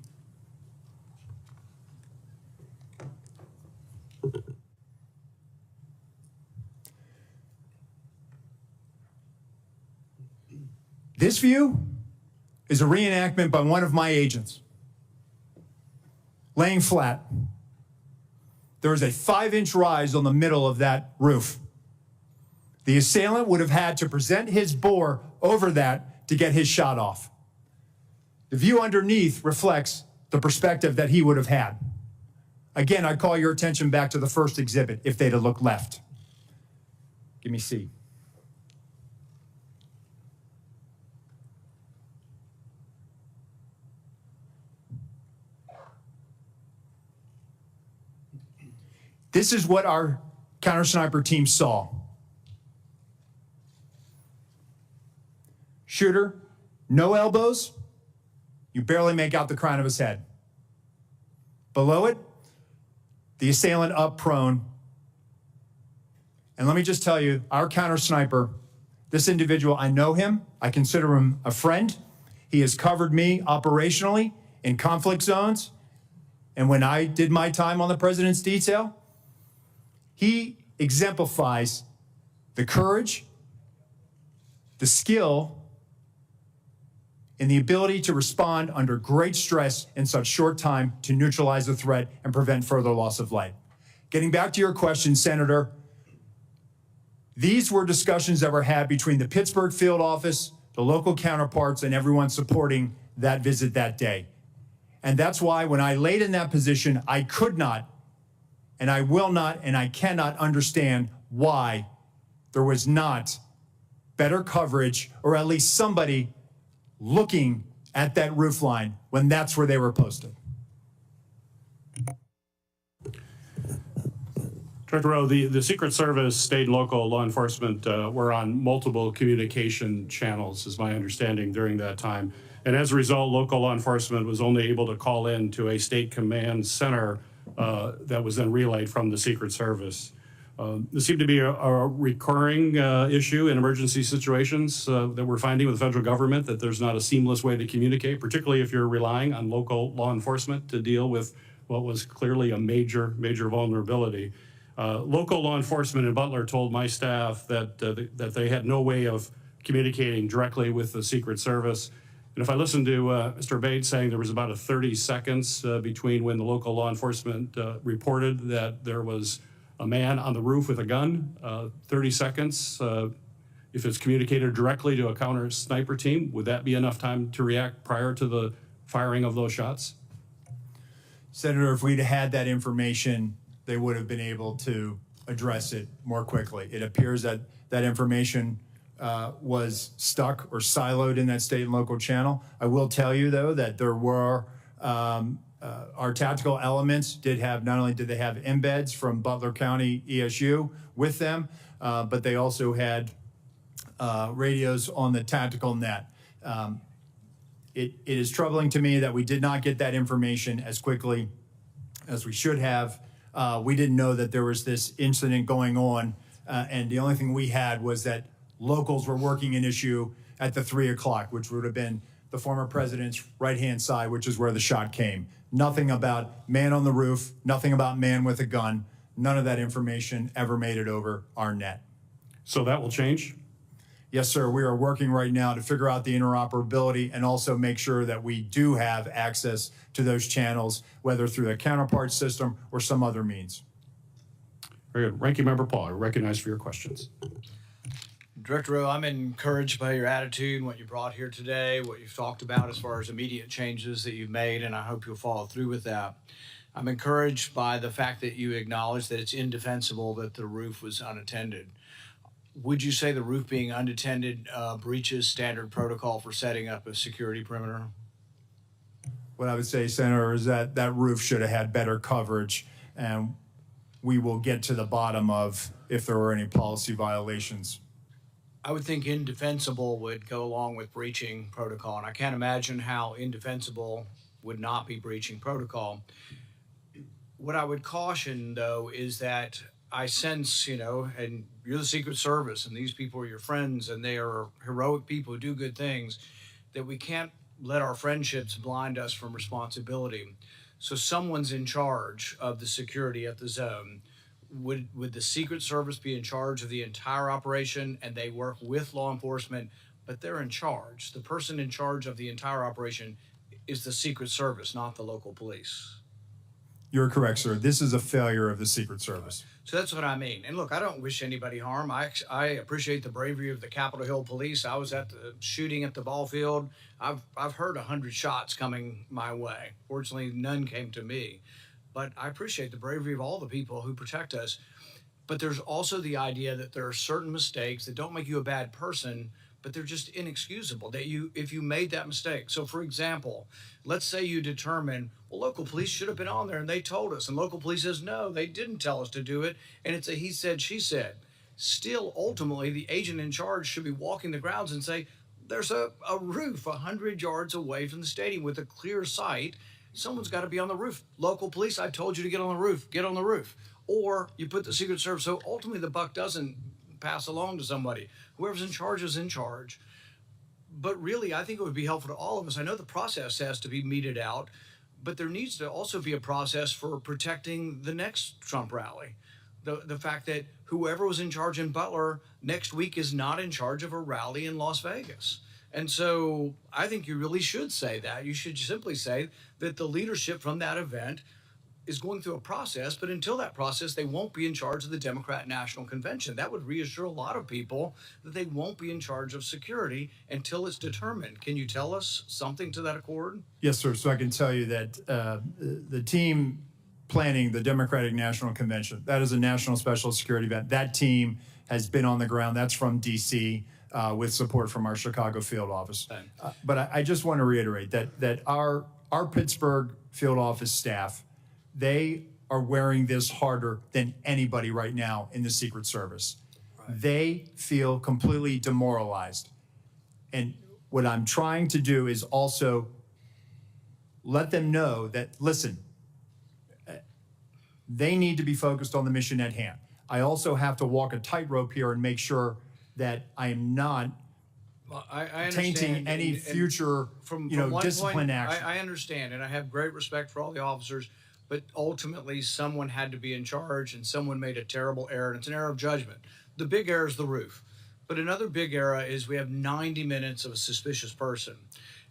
This view is a reenactment by one of my agents. Laying flat. There is a 5-inch rise on the middle of that roof. The assailant would have had to present his bore over that to get his shot off. The view underneath reflects the perspective that he would have had. Again, I call your attention back to the first exhibit if they'd have looked left. Give me C. This is what our counter sniper team saw. Shooter, no elbows. You barely make out the crown of his head. Below it, the assailant up prone. And let me just tell you, our counter sniper, this individual, I know him. I consider him a friend. He has covered me operationally in conflict zones. And when I did my time on the president's detail, he exemplifies the courage, the skill, and the ability to respond under great stress in such short time to neutralize the threat and prevent further loss of life. Getting back to your question, Senator, these were discussions that were had between the Pittsburgh field office, the local counterparts, and everyone supporting that visit that day. And that's why when I laid in that position, I could not, and I will not, and I cannot understand why there was not better coverage, or at least somebody looking at that roof line when that's where they were posted. Director Rowe, the Secret Service, state and local law enforcement were on multiple communication channels, is my understanding, during that time. And as a result, local law enforcement was only able to call in to a state command center that was then relayed from the Secret Service. This seemed to be a recurring issue in emergency situations that we're finding with the federal government, that there's not a seamless way to communicate, particularly if you're relying on local law enforcement to deal with what was clearly a major vulnerability. Local law enforcement in Butler told my staff that they had no way of communicating directly with the Secret Service. And if I listened to Mr. Abbate saying there was about 30 seconds between when the local law enforcement reported that there was a man on the roof with a gun, 30 seconds, if it's communicated directly to a counter sniper team, would that be enough time to react prior to the firing of those shots? Senator, if we'd had that information, they would have been able to address it more quickly. It appears that that information was stuck or siloed in that state and local channel. I will tell you, though, that there were, our tactical elements did have, not only did they have embeds from Butler County ESU with them, but they also had radios on the tactical net. It is troubling to me that we did not get that information as quickly as we should have. We didn't know that there was this incident going on, and the only thing we had was that locals were working an issue at the 3 o'clock, which would have been the former president's right-hand side, which is where the shot came. Nothing about man on the roof, nothing about man with a gun. None of that information ever made it over our net. So that will change? Yes, sir. We are working right now to figure out the interoperability and also make sure that we do have access to those channels, whether through the counterpart system or some other means. Very good. Ranking Member Paul, you're recognized for your questions. Director Rowe, I'm encouraged by your attitude and what you brought here today, what you've talked about as far as immediate changes that you've made, and I hope you'll follow through with that. I'm encouraged by the fact that you acknowledge that it's indefensible that the roof was unattended. Would you say the roof being unattended breaches standard protocol for setting up a security perimeter? What I would say, Senator, is that that roof should have had better coverage, and we will get to the bottom of if there were any policy violations. I would think indefensible would go along with breaching protocol, and I can't imagine how indefensible would not be breaching protocol. What I would caution, though, is that I sense, and you're the Secret Service, and these people are your friends, and they are heroic people who do good things, that we can't let our friendships blind us from responsibility. So someone's in charge of the security at the zone. Would the Secret Service be in charge of the entire operation, and they work with law enforcement, but they're in charge? The person in charge of the entire operation is the Secret Service, not the local police. You're correct, sir. This is a failure of the Secret Service. So that's what I mean. And look, I don't wish anybody harm. I appreciate the bravery of the Capitol Hill Police. I was at the shooting at the ball field. I've heard 100 shots coming my way. Fortunately, none came to me. But I appreciate the bravery of all the people who protect us. But there's also the idea that there are certain mistakes that don't make you a bad person, but they're just inexcusable if you made that mistake. So for example, let's say you determine, well, local police should have been on there and they told us, and local police says, no, they didn't tell us to do it. And it's a he said, she said. Still, ultimately, the agent in charge should be walking the grounds and say, there's a roof 100 yards away from the stadium with a clear sight. someone's got to be on the roof. Local police, I told you to get on the roof, get on the roof. Or you put the Secret Service, so ultimately the buck doesn't pass along to somebody. Whoever's in charge is in charge. But really, I think it would be helpful to all of us. I know the process has to be meted out, but there needs to also be a process for protecting the next Trump rally. The fact that whoever was in charge in Butler next week is not in charge of a rally in Las Vegas. And so I think you really should say that. You should simply say that the leadership from that event is going through a process, but until that process, they won't be in charge of the Democrat National Convention. That would reassure a lot of people that they won't be in charge of security until it's determined. Can you tell us something to that accord? Yes, sir. So I can tell you that the team planning the Democratic National Convention, that is a national special security event. That team has been on the ground. That's from D.C. With support from our Chicago field office. But I just want to reiterate that our Pittsburgh field office staff, they are wearing this harder than anybody right now in the Secret Service. Right. They feel completely demoralized. And what I'm trying to do is also let them know that, listen, they need to be focused on the mission at hand. I also have to walk a tightrope here and make sure that I am not I tainting any future discipline action. I understand, and I have great respect for all the officers, but ultimately someone had to be in charge and someone made a terrible error, and it's an error of judgment. The big error is the roof. But another big error is we have 90 minutes of a suspicious person.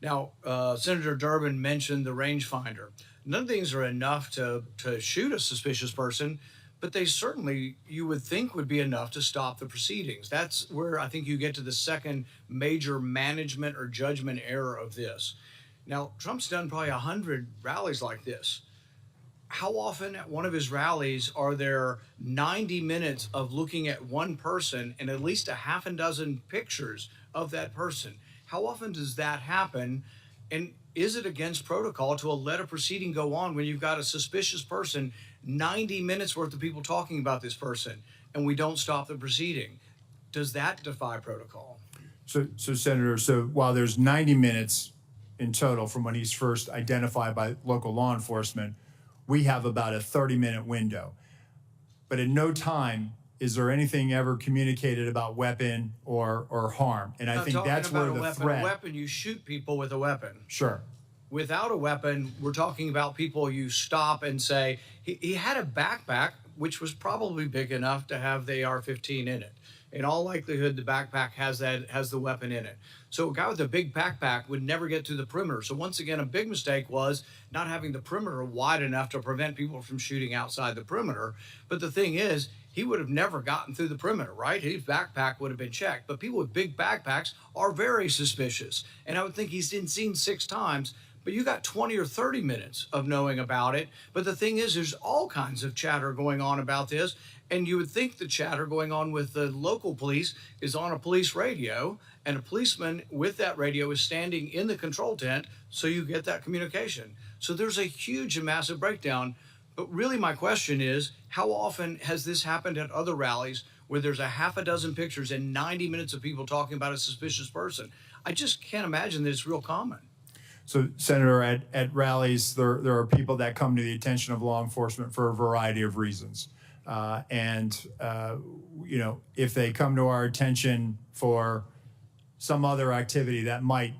Now, Senator Durbin mentioned the rangefinder. None of these are enough to shoot a suspicious person, but they certainly, you would think, would be enough to stop the proceedings. That's where I think you get to the second major management or judgment error of this. Now, Trump's done probably 100 rallies like this. How often at one of his rallies are there 90 minutes of looking at one person and at least a half a dozen pictures of that person? How often does that happen? And is it against protocol to let a proceeding go on when you've got a suspicious person, 90 minutes worth of people talking about this person, and we don't stop the proceeding? Does that defy protocol? So Senator, while there's 90 minutes in total from when he's first identified by local law enforcement, we have about a 30-minute window. But at no time is there anything ever communicated about weapon or harm. And I think that's where the threat. A weapon, you shoot people with a weapon. Sure. Without a weapon, we're talking about people you stop and say, he had a backpack, which was probably big enough to have the AR-15 in it. In all likelihood, the backpack has the weapon in it. So a guy with a big backpack would never get through the perimeter. So once again, a big mistake was not having the perimeter wide enough to prevent people from shooting outside the perimeter. But the thing is, he would have never gotten through the perimeter, right? His backpack would have been checked. But people with big backpacks are very suspicious. And I would think he's been seen 6 times. But you got 20 or 30 minutes of knowing about it. But the thing is, there's all kinds of chatter going on about this. And you would think the chatter going on with the local police is on a police radio, and a policeman with that radio is standing in the control tent, so you get that communication. So there's a huge and massive breakdown. But really my question is, how often has this happened at other rallies where there's a half a dozen pictures and 90 minutes of people talking about a suspicious person? I just can't imagine that it's real common. So, Senator, at rallies, there are people that come to the attention of law enforcement for a variety of reasons. If they come to our attention for some other activity that might,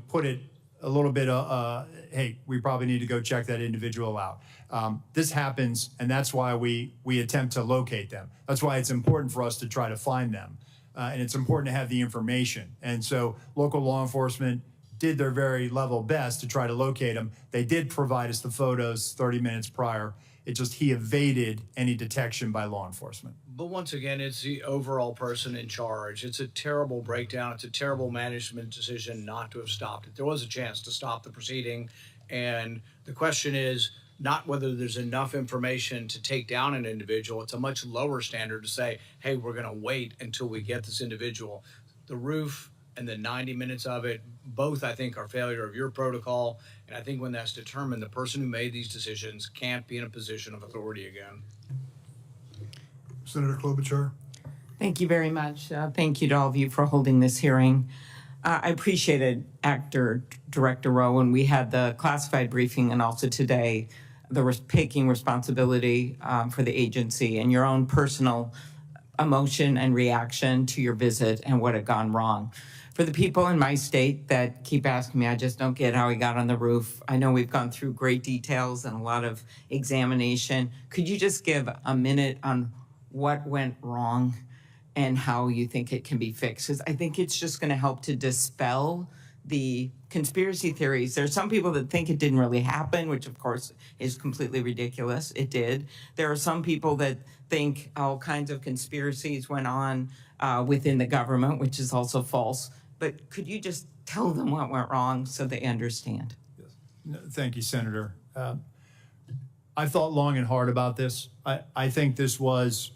put it a little bit, hey, we probably need to go check that individual out. This happens, and that's why we attempt to locate them. That's why it's important for us to try to find them. And it's important to have the information. And so local law enforcement did their very level best to try to locate him. They did provide us the photos 30 minutes prior. It just, he evaded any detection by law enforcement. But once again, it's the overall person in charge. It's a terrible breakdown. It's a terrible management decision not to have stopped it. There was a chance to stop the proceeding. And the question is not whether there's enough information to take down an individual. It's a much lower standard to say, hey, we're going to wait until we get this individual. The roof and the 90 minutes of it, both, I think, are failure of your protocol. And I think when that's determined, the person who made these decisions can't be in a position of authority again. Senator Klobuchar. Thank you very much. Thank you to all of you for holding this hearing. I appreciated Actor Director Rowe when we had the classified briefing, and also today, taking responsibility for the agency and your own personal emotion and reaction to your visit and what had gone wrong. For the people in my state that keep asking me, I just don't get how he got on the roof. I know we've gone through great details and a lot of examination. Could you just give a minute on what went wrong and how you think it can be fixed? Because I think it's just going to help to dispel the conspiracy theories. There are some people that think it didn't really happen, which of course is completely ridiculous. It did. There are some people that think all kinds of conspiracies went on within the government, which is also false. But could you just tell them what went wrong so they understand? Thank you, Senator. I've thought long and hard about this. I think this was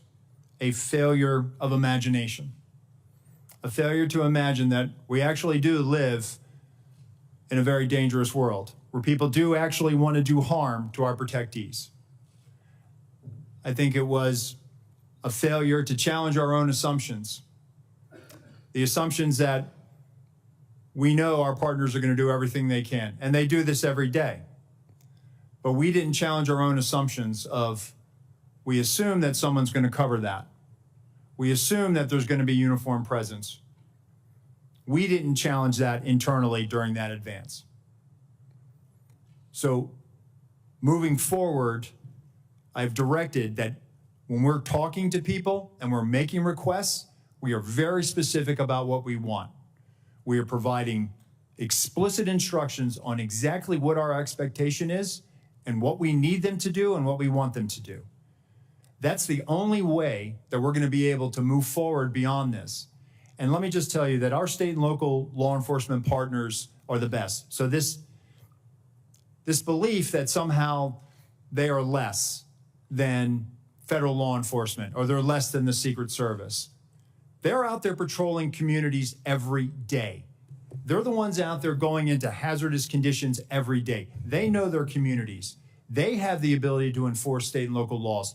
a failure of imagination, a failure to imagine that we actually do live in a very dangerous world where people do actually want to do harm to our protectees. I think it was a failure to challenge our own assumptions, the assumptions that we know our partners are going to do everything they can, and they do this every day. But we didn't challenge our own assumptions of, we assume that someone's going to cover that. We assume that there's going to be uniform presence. We didn't challenge that internally during that advance. So moving forward, I've directed that when we're talking to people and we're making requests, we are very specific about what we want. We are providing explicit instructions on exactly what our expectation is and what we need them to do and what we want them to do. That's the only way that we're going to be able to move forward beyond this. And let me just tell you that our state and local law enforcement partners are the best. So this belief that somehow they are less than federal law enforcement or they're less than the Secret Service. They're out there patrolling communities every day. They're the ones out there going into hazardous conditions every day. They know their communities. They have the ability to enforce state and local laws.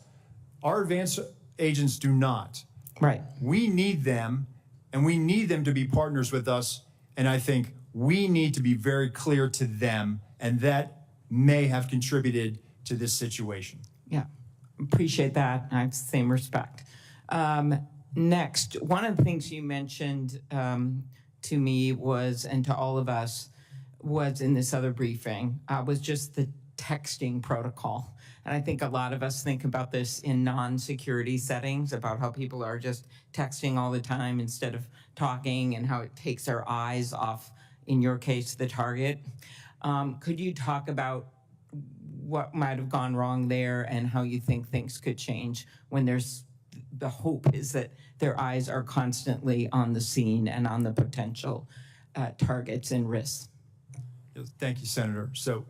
Our advanced agents do not. Right. We need them, and we need them to be partners with us. And I think we need to be very clear to them, and that may have contributed to this situation. Yeah, appreciate that. I have the same respect. Next, one of the things you mentioned to me was, and to all of us, was in this other briefing, was just the texting protocol. And I think a lot of us think about this in non-security settings, about how people are just texting all the time instead of talking, and how it takes their eyes off, in your case, the target. Could you talk about what might have gone wrong there and how you think things could change when there's the hope is that their eyes are constantly on the scene and on the potential targets and risks? Thank you, Senator. So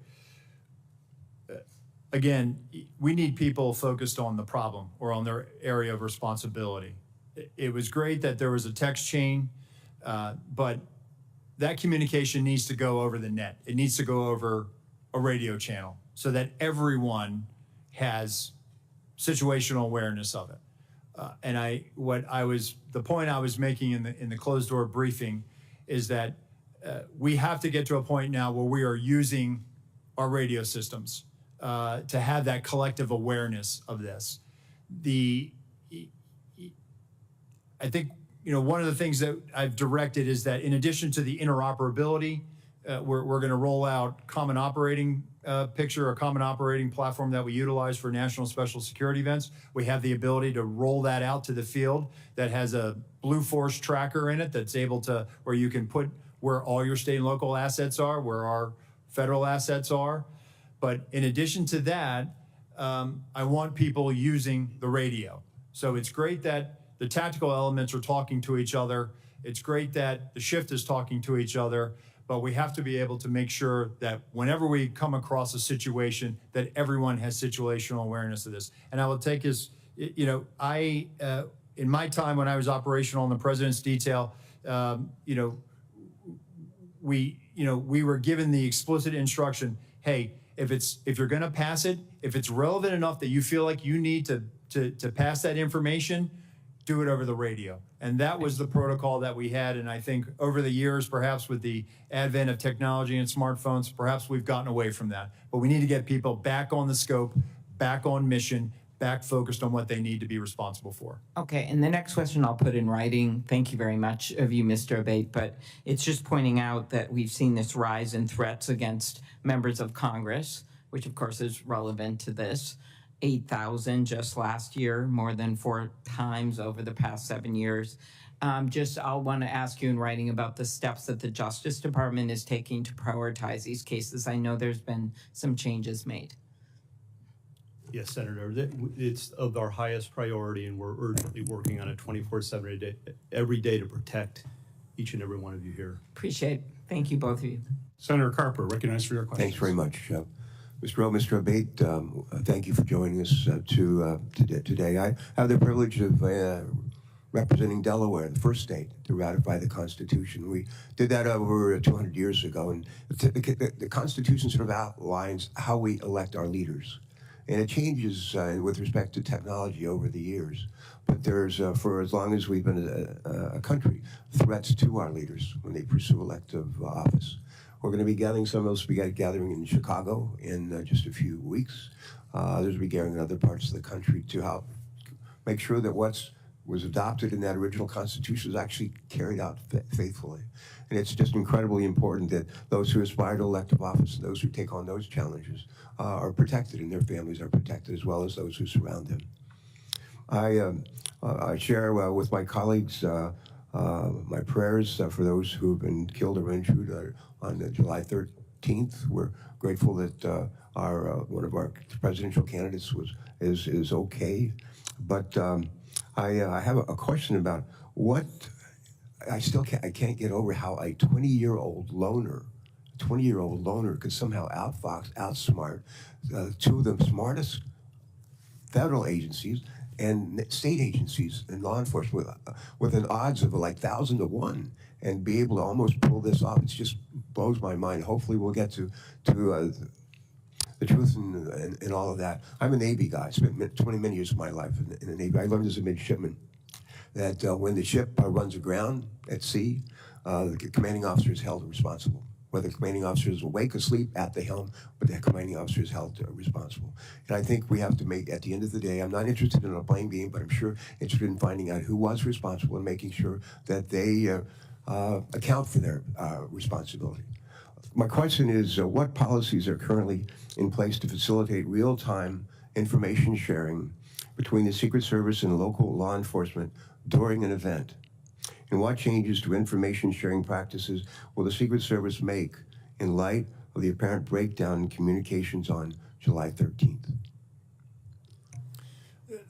again, we need people focused on the problem or on their area of responsibility. It was great that there was a text chain, but that communication needs to go over the net. It needs to go over a radio channel so that everyone has situational awareness of it. The point I was making in the closed door briefing is that we have to get to a point now where we are using our radio systems to have that collective awareness of this. I think, one of the things that I've directed is that in addition to the interoperability, we're going to roll out common operating picture, a common operating platform that we utilize for national special security events. We have the ability to roll that out to the field that has a Blue Force tracker in it that's able to, where you can put where all your state and local assets are, where our federal assets are. But in addition to that, I want people using the radio. So it's great that the tactical elements are talking to each other. It's great that the shift is talking to each other, but we have to be able to make sure that whenever we come across a situation, that everyone has situational awareness of this. And I will take as, in my time when I was operational in the President's detail, we were given the explicit instruction, hey, if you're going to pass it, if it's relevant enough that you feel like you need to pass that information, do it over the radio. And that was the protocol that we had. And I think over the years, perhaps with the advent of technology and smartphones, perhaps we've gotten away from that. But we need to get people back on the scope, back on mission, back focused on what they need to be responsible for. Okay, and the next question I'll put in writing. Thank you very much of you, Mr. Abbate, but it's just pointing out that we've seen this rise in threats against members of Congress, which of course is relevant to this. 8,000 just last year, more than 4 times over the past 7 years. I'll want to ask you in writing about the steps that the Justice Department is taking to prioritize these cases. I know there's been some changes made. Yes, Senator, it's of our highest priority, and we're urgently working on it 24/7 every day to protect each and every one of you here. Appreciate it. Thank you, both of you. Senator Carper, recognized for your question. Thanks very much. Mr. Rowe, Mr. Abbate, thank you for joining us today. I have the privilege of representing Delaware, the first state to ratify the Constitution. We did that over 200 years ago, and the Constitution sort of outlines how we elect our leaders. And it changes with respect to technology over the years. But there's, for as long as we've been a country, threats to our leaders when they pursue elective office. We're going to be gathering, some of us will be gathering in Chicago in just a few weeks. Others will be gathering in other parts of the country to help make sure that what was adopted in that original Constitution is actually carried out faithfully. And it's just incredibly important that those who aspire to elective office and those who take on those challenges are protected, and their families are protected, as well as those who surround them. I share with my colleagues my prayers for those who have been killed or injured on July 13th. We're grateful that one of our presidential candidates is okay. But I have a question about what I can't get over how a 20-year-old loner could somehow outsmart 2 of the smartest federal agencies and state agencies and law enforcement with an odds of like 1,000 to 1, and be able to almost pull this off. It just blows my mind. Hopefully we'll get to the truth in all of that. I'm a Navy guy. I spent many years of my life in the Navy. I learned as a midshipman that when the ship runs aground at sea, the commanding officer is held responsible. Whether the commanding officer is awake, asleep, at the helm, but the commanding officer is held responsible. And I think we have to make, at the end of the day, I'm not interested in a blame game, but I'm sure interested in finding out who was responsible and making sure that they account for their responsibility. My question is, what policies are currently in place to facilitate real-time information sharing between the Secret Service and local law enforcement during an event? And what changes to information sharing practices will the Secret Service make in light of the apparent breakdown in communications on July 13th?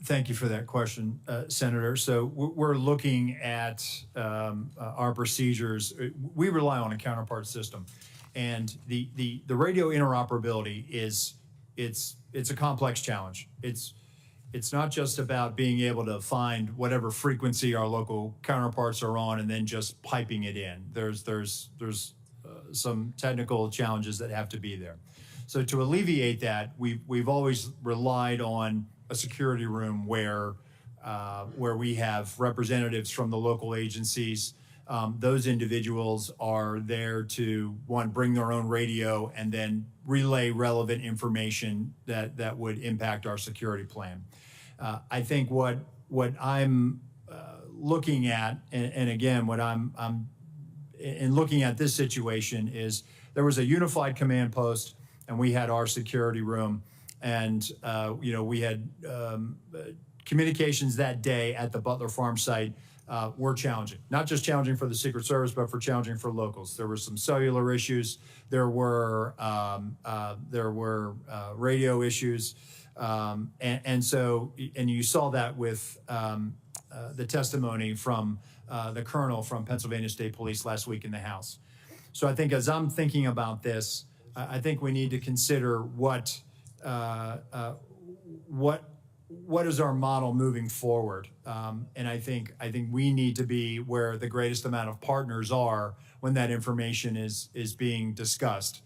Thank you for that question, Senator. So we're looking at our procedures. We rely on a counterpart system, and the radio interoperability it's a complex challenge. It's not just about being able to find whatever frequency our local counterparts are on and then just piping it in. There's some technical challenges that have to be there. So to alleviate that, we've always relied on a security room where we have representatives from the local agencies. Those individuals are there to, one, bring their own radio and then relay relevant information that would impact our security plan. I think what I'm looking at, and again, what I'm in looking at this situation is there was a unified command post, and we had our security room, and we had communications that day at the Butler Farm site were challenging. Not just challenging for the Secret Service, but for challenging for locals. There were some cellular issues. There were radio issues. And you saw that with the testimony from the colonel from Pennsylvania State Police last week in the House. So I think as I'm thinking about this, I think we need to consider what is our model moving forward. And I think we need to be where the greatest amount of partners are when that information is being discussed.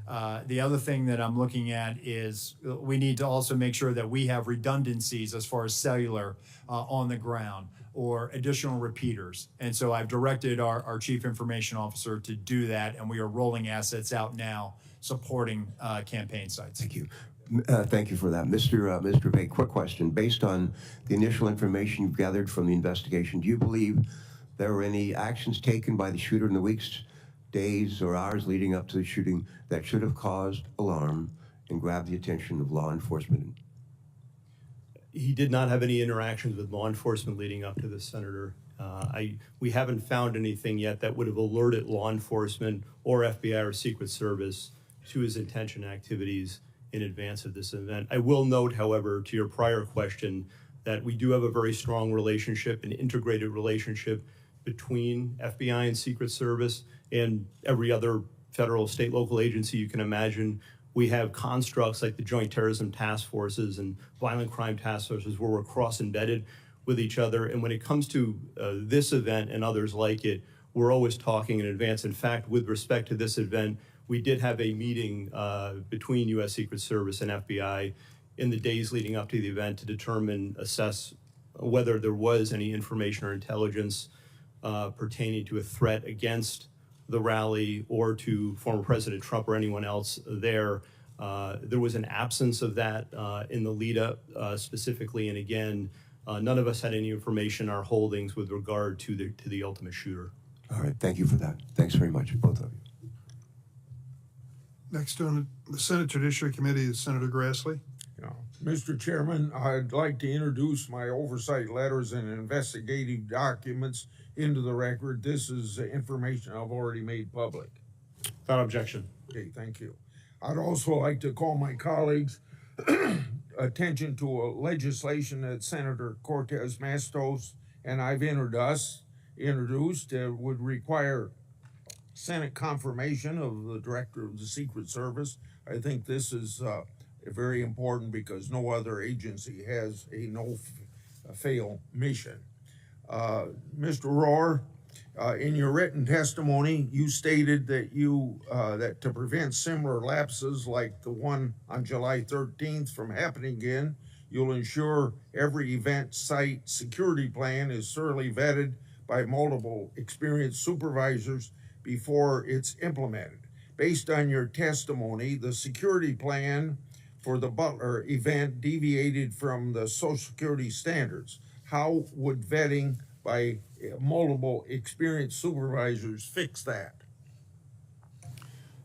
The other thing that I'm looking at is we need to also make sure that we have redundancies as far as cellular on the ground. or additional repeaters. And so I've directed our Chief Information Officer to do that, and we are rolling assets out now supporting campaign sites. Thank you. Thank you for that. Mr. Abbate, quick question. Based on the initial information you've gathered from the investigation, do you believe there were any actions taken by the shooter in the weeks, days, or hours leading up to the shooting that should have caused alarm and grabbed the attention of law enforcement? He did not have any interactions with law enforcement leading up to this, Senator. We haven't found anything yet that would have alerted law enforcement or FBI or Secret Service to his intention activities in advance of this event. I will note, however, to your prior question, that we do have a very strong relationship, an integrated relationship between FBI and Secret Service and every other federal, state, local agency you can imagine. We have constructs like the Joint Terrorism Task Forces and Violent Crime Task Forces where we're cross-embedded with each other. And when it comes to this event and others like it, we're always talking in advance. In fact, with respect to this event, we did have a meeting between U.S. Secret Service and FBI in the days leading up to the event to assess whether there was any information or intelligence pertaining to a threat against the rally or to former President Trump or anyone else there. There was an absence of that in the lead up specifically. And again, none of us had any information in our holdings with regard to the ultimate shooter. All right, thank you for that. Thanks very much, both of you. Next on the Senate Judiciary Committee is Senator Grassley. Yeah. Mr. Chairman, I'd like to introduce my oversight letters and investigative documents into the record. This is information I've already made public. Without objection. Okay, thank you. I'd also like to call my colleagues' attention to a legislation that Senator Cortez Matos and I've introduced would require Senate confirmation of the Director of the Secret Service. I think this is very important because no other agency has a no-fail mission. Mr. Rowe, in your written testimony, you stated that that to prevent similar lapses like the one on July 13th from happening again, you'll ensure every event site security plan is thoroughly vetted by multiple experienced supervisors before it's implemented. Based on your testimony, the security plan for the Butler event deviated from the Social Security standards. How would vetting by multiple experienced supervisors fix that?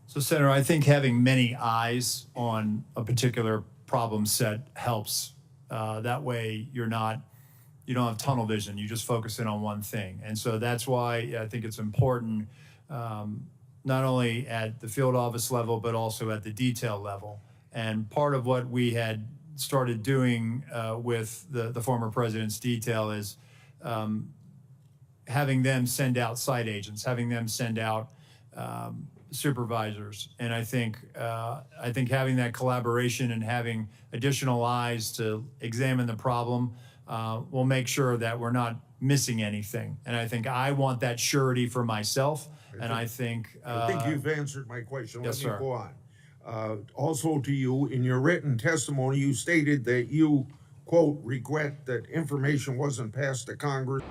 So, Senator, I think having many eyes on a particular problem set helps. That way you don't have tunnel vision. You just focus in on one thing. And so that's why I think it's important, not only at the field office level, but also at the detail level. And part of what we had started doing with the former president's detail is having them send out site agents, having them send out supervisors. And I think having that collaboration and having additional eyes to examine the problem will make sure that we're not missing anything. And I think I want that surety for myself. I think you've answered my question. Yes, Let me sir. go on. Also to you, in your written testimony, you stated that you, quote, regret that information wasn't passed to Congress.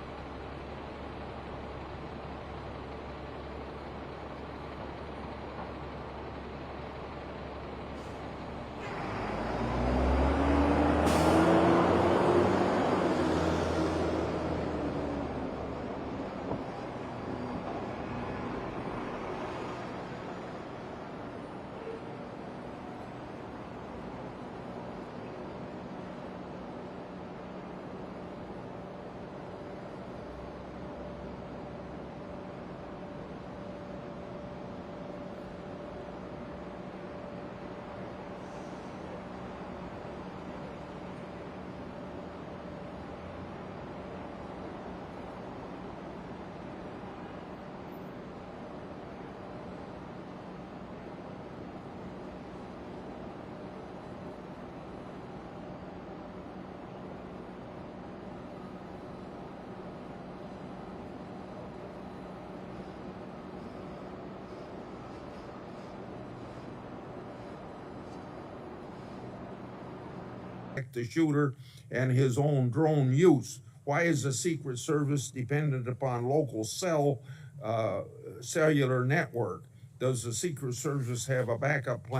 The shooter and his own drone use. Why is the Secret Service dependent upon local cellular network? Does the Secret Service have a backup plan?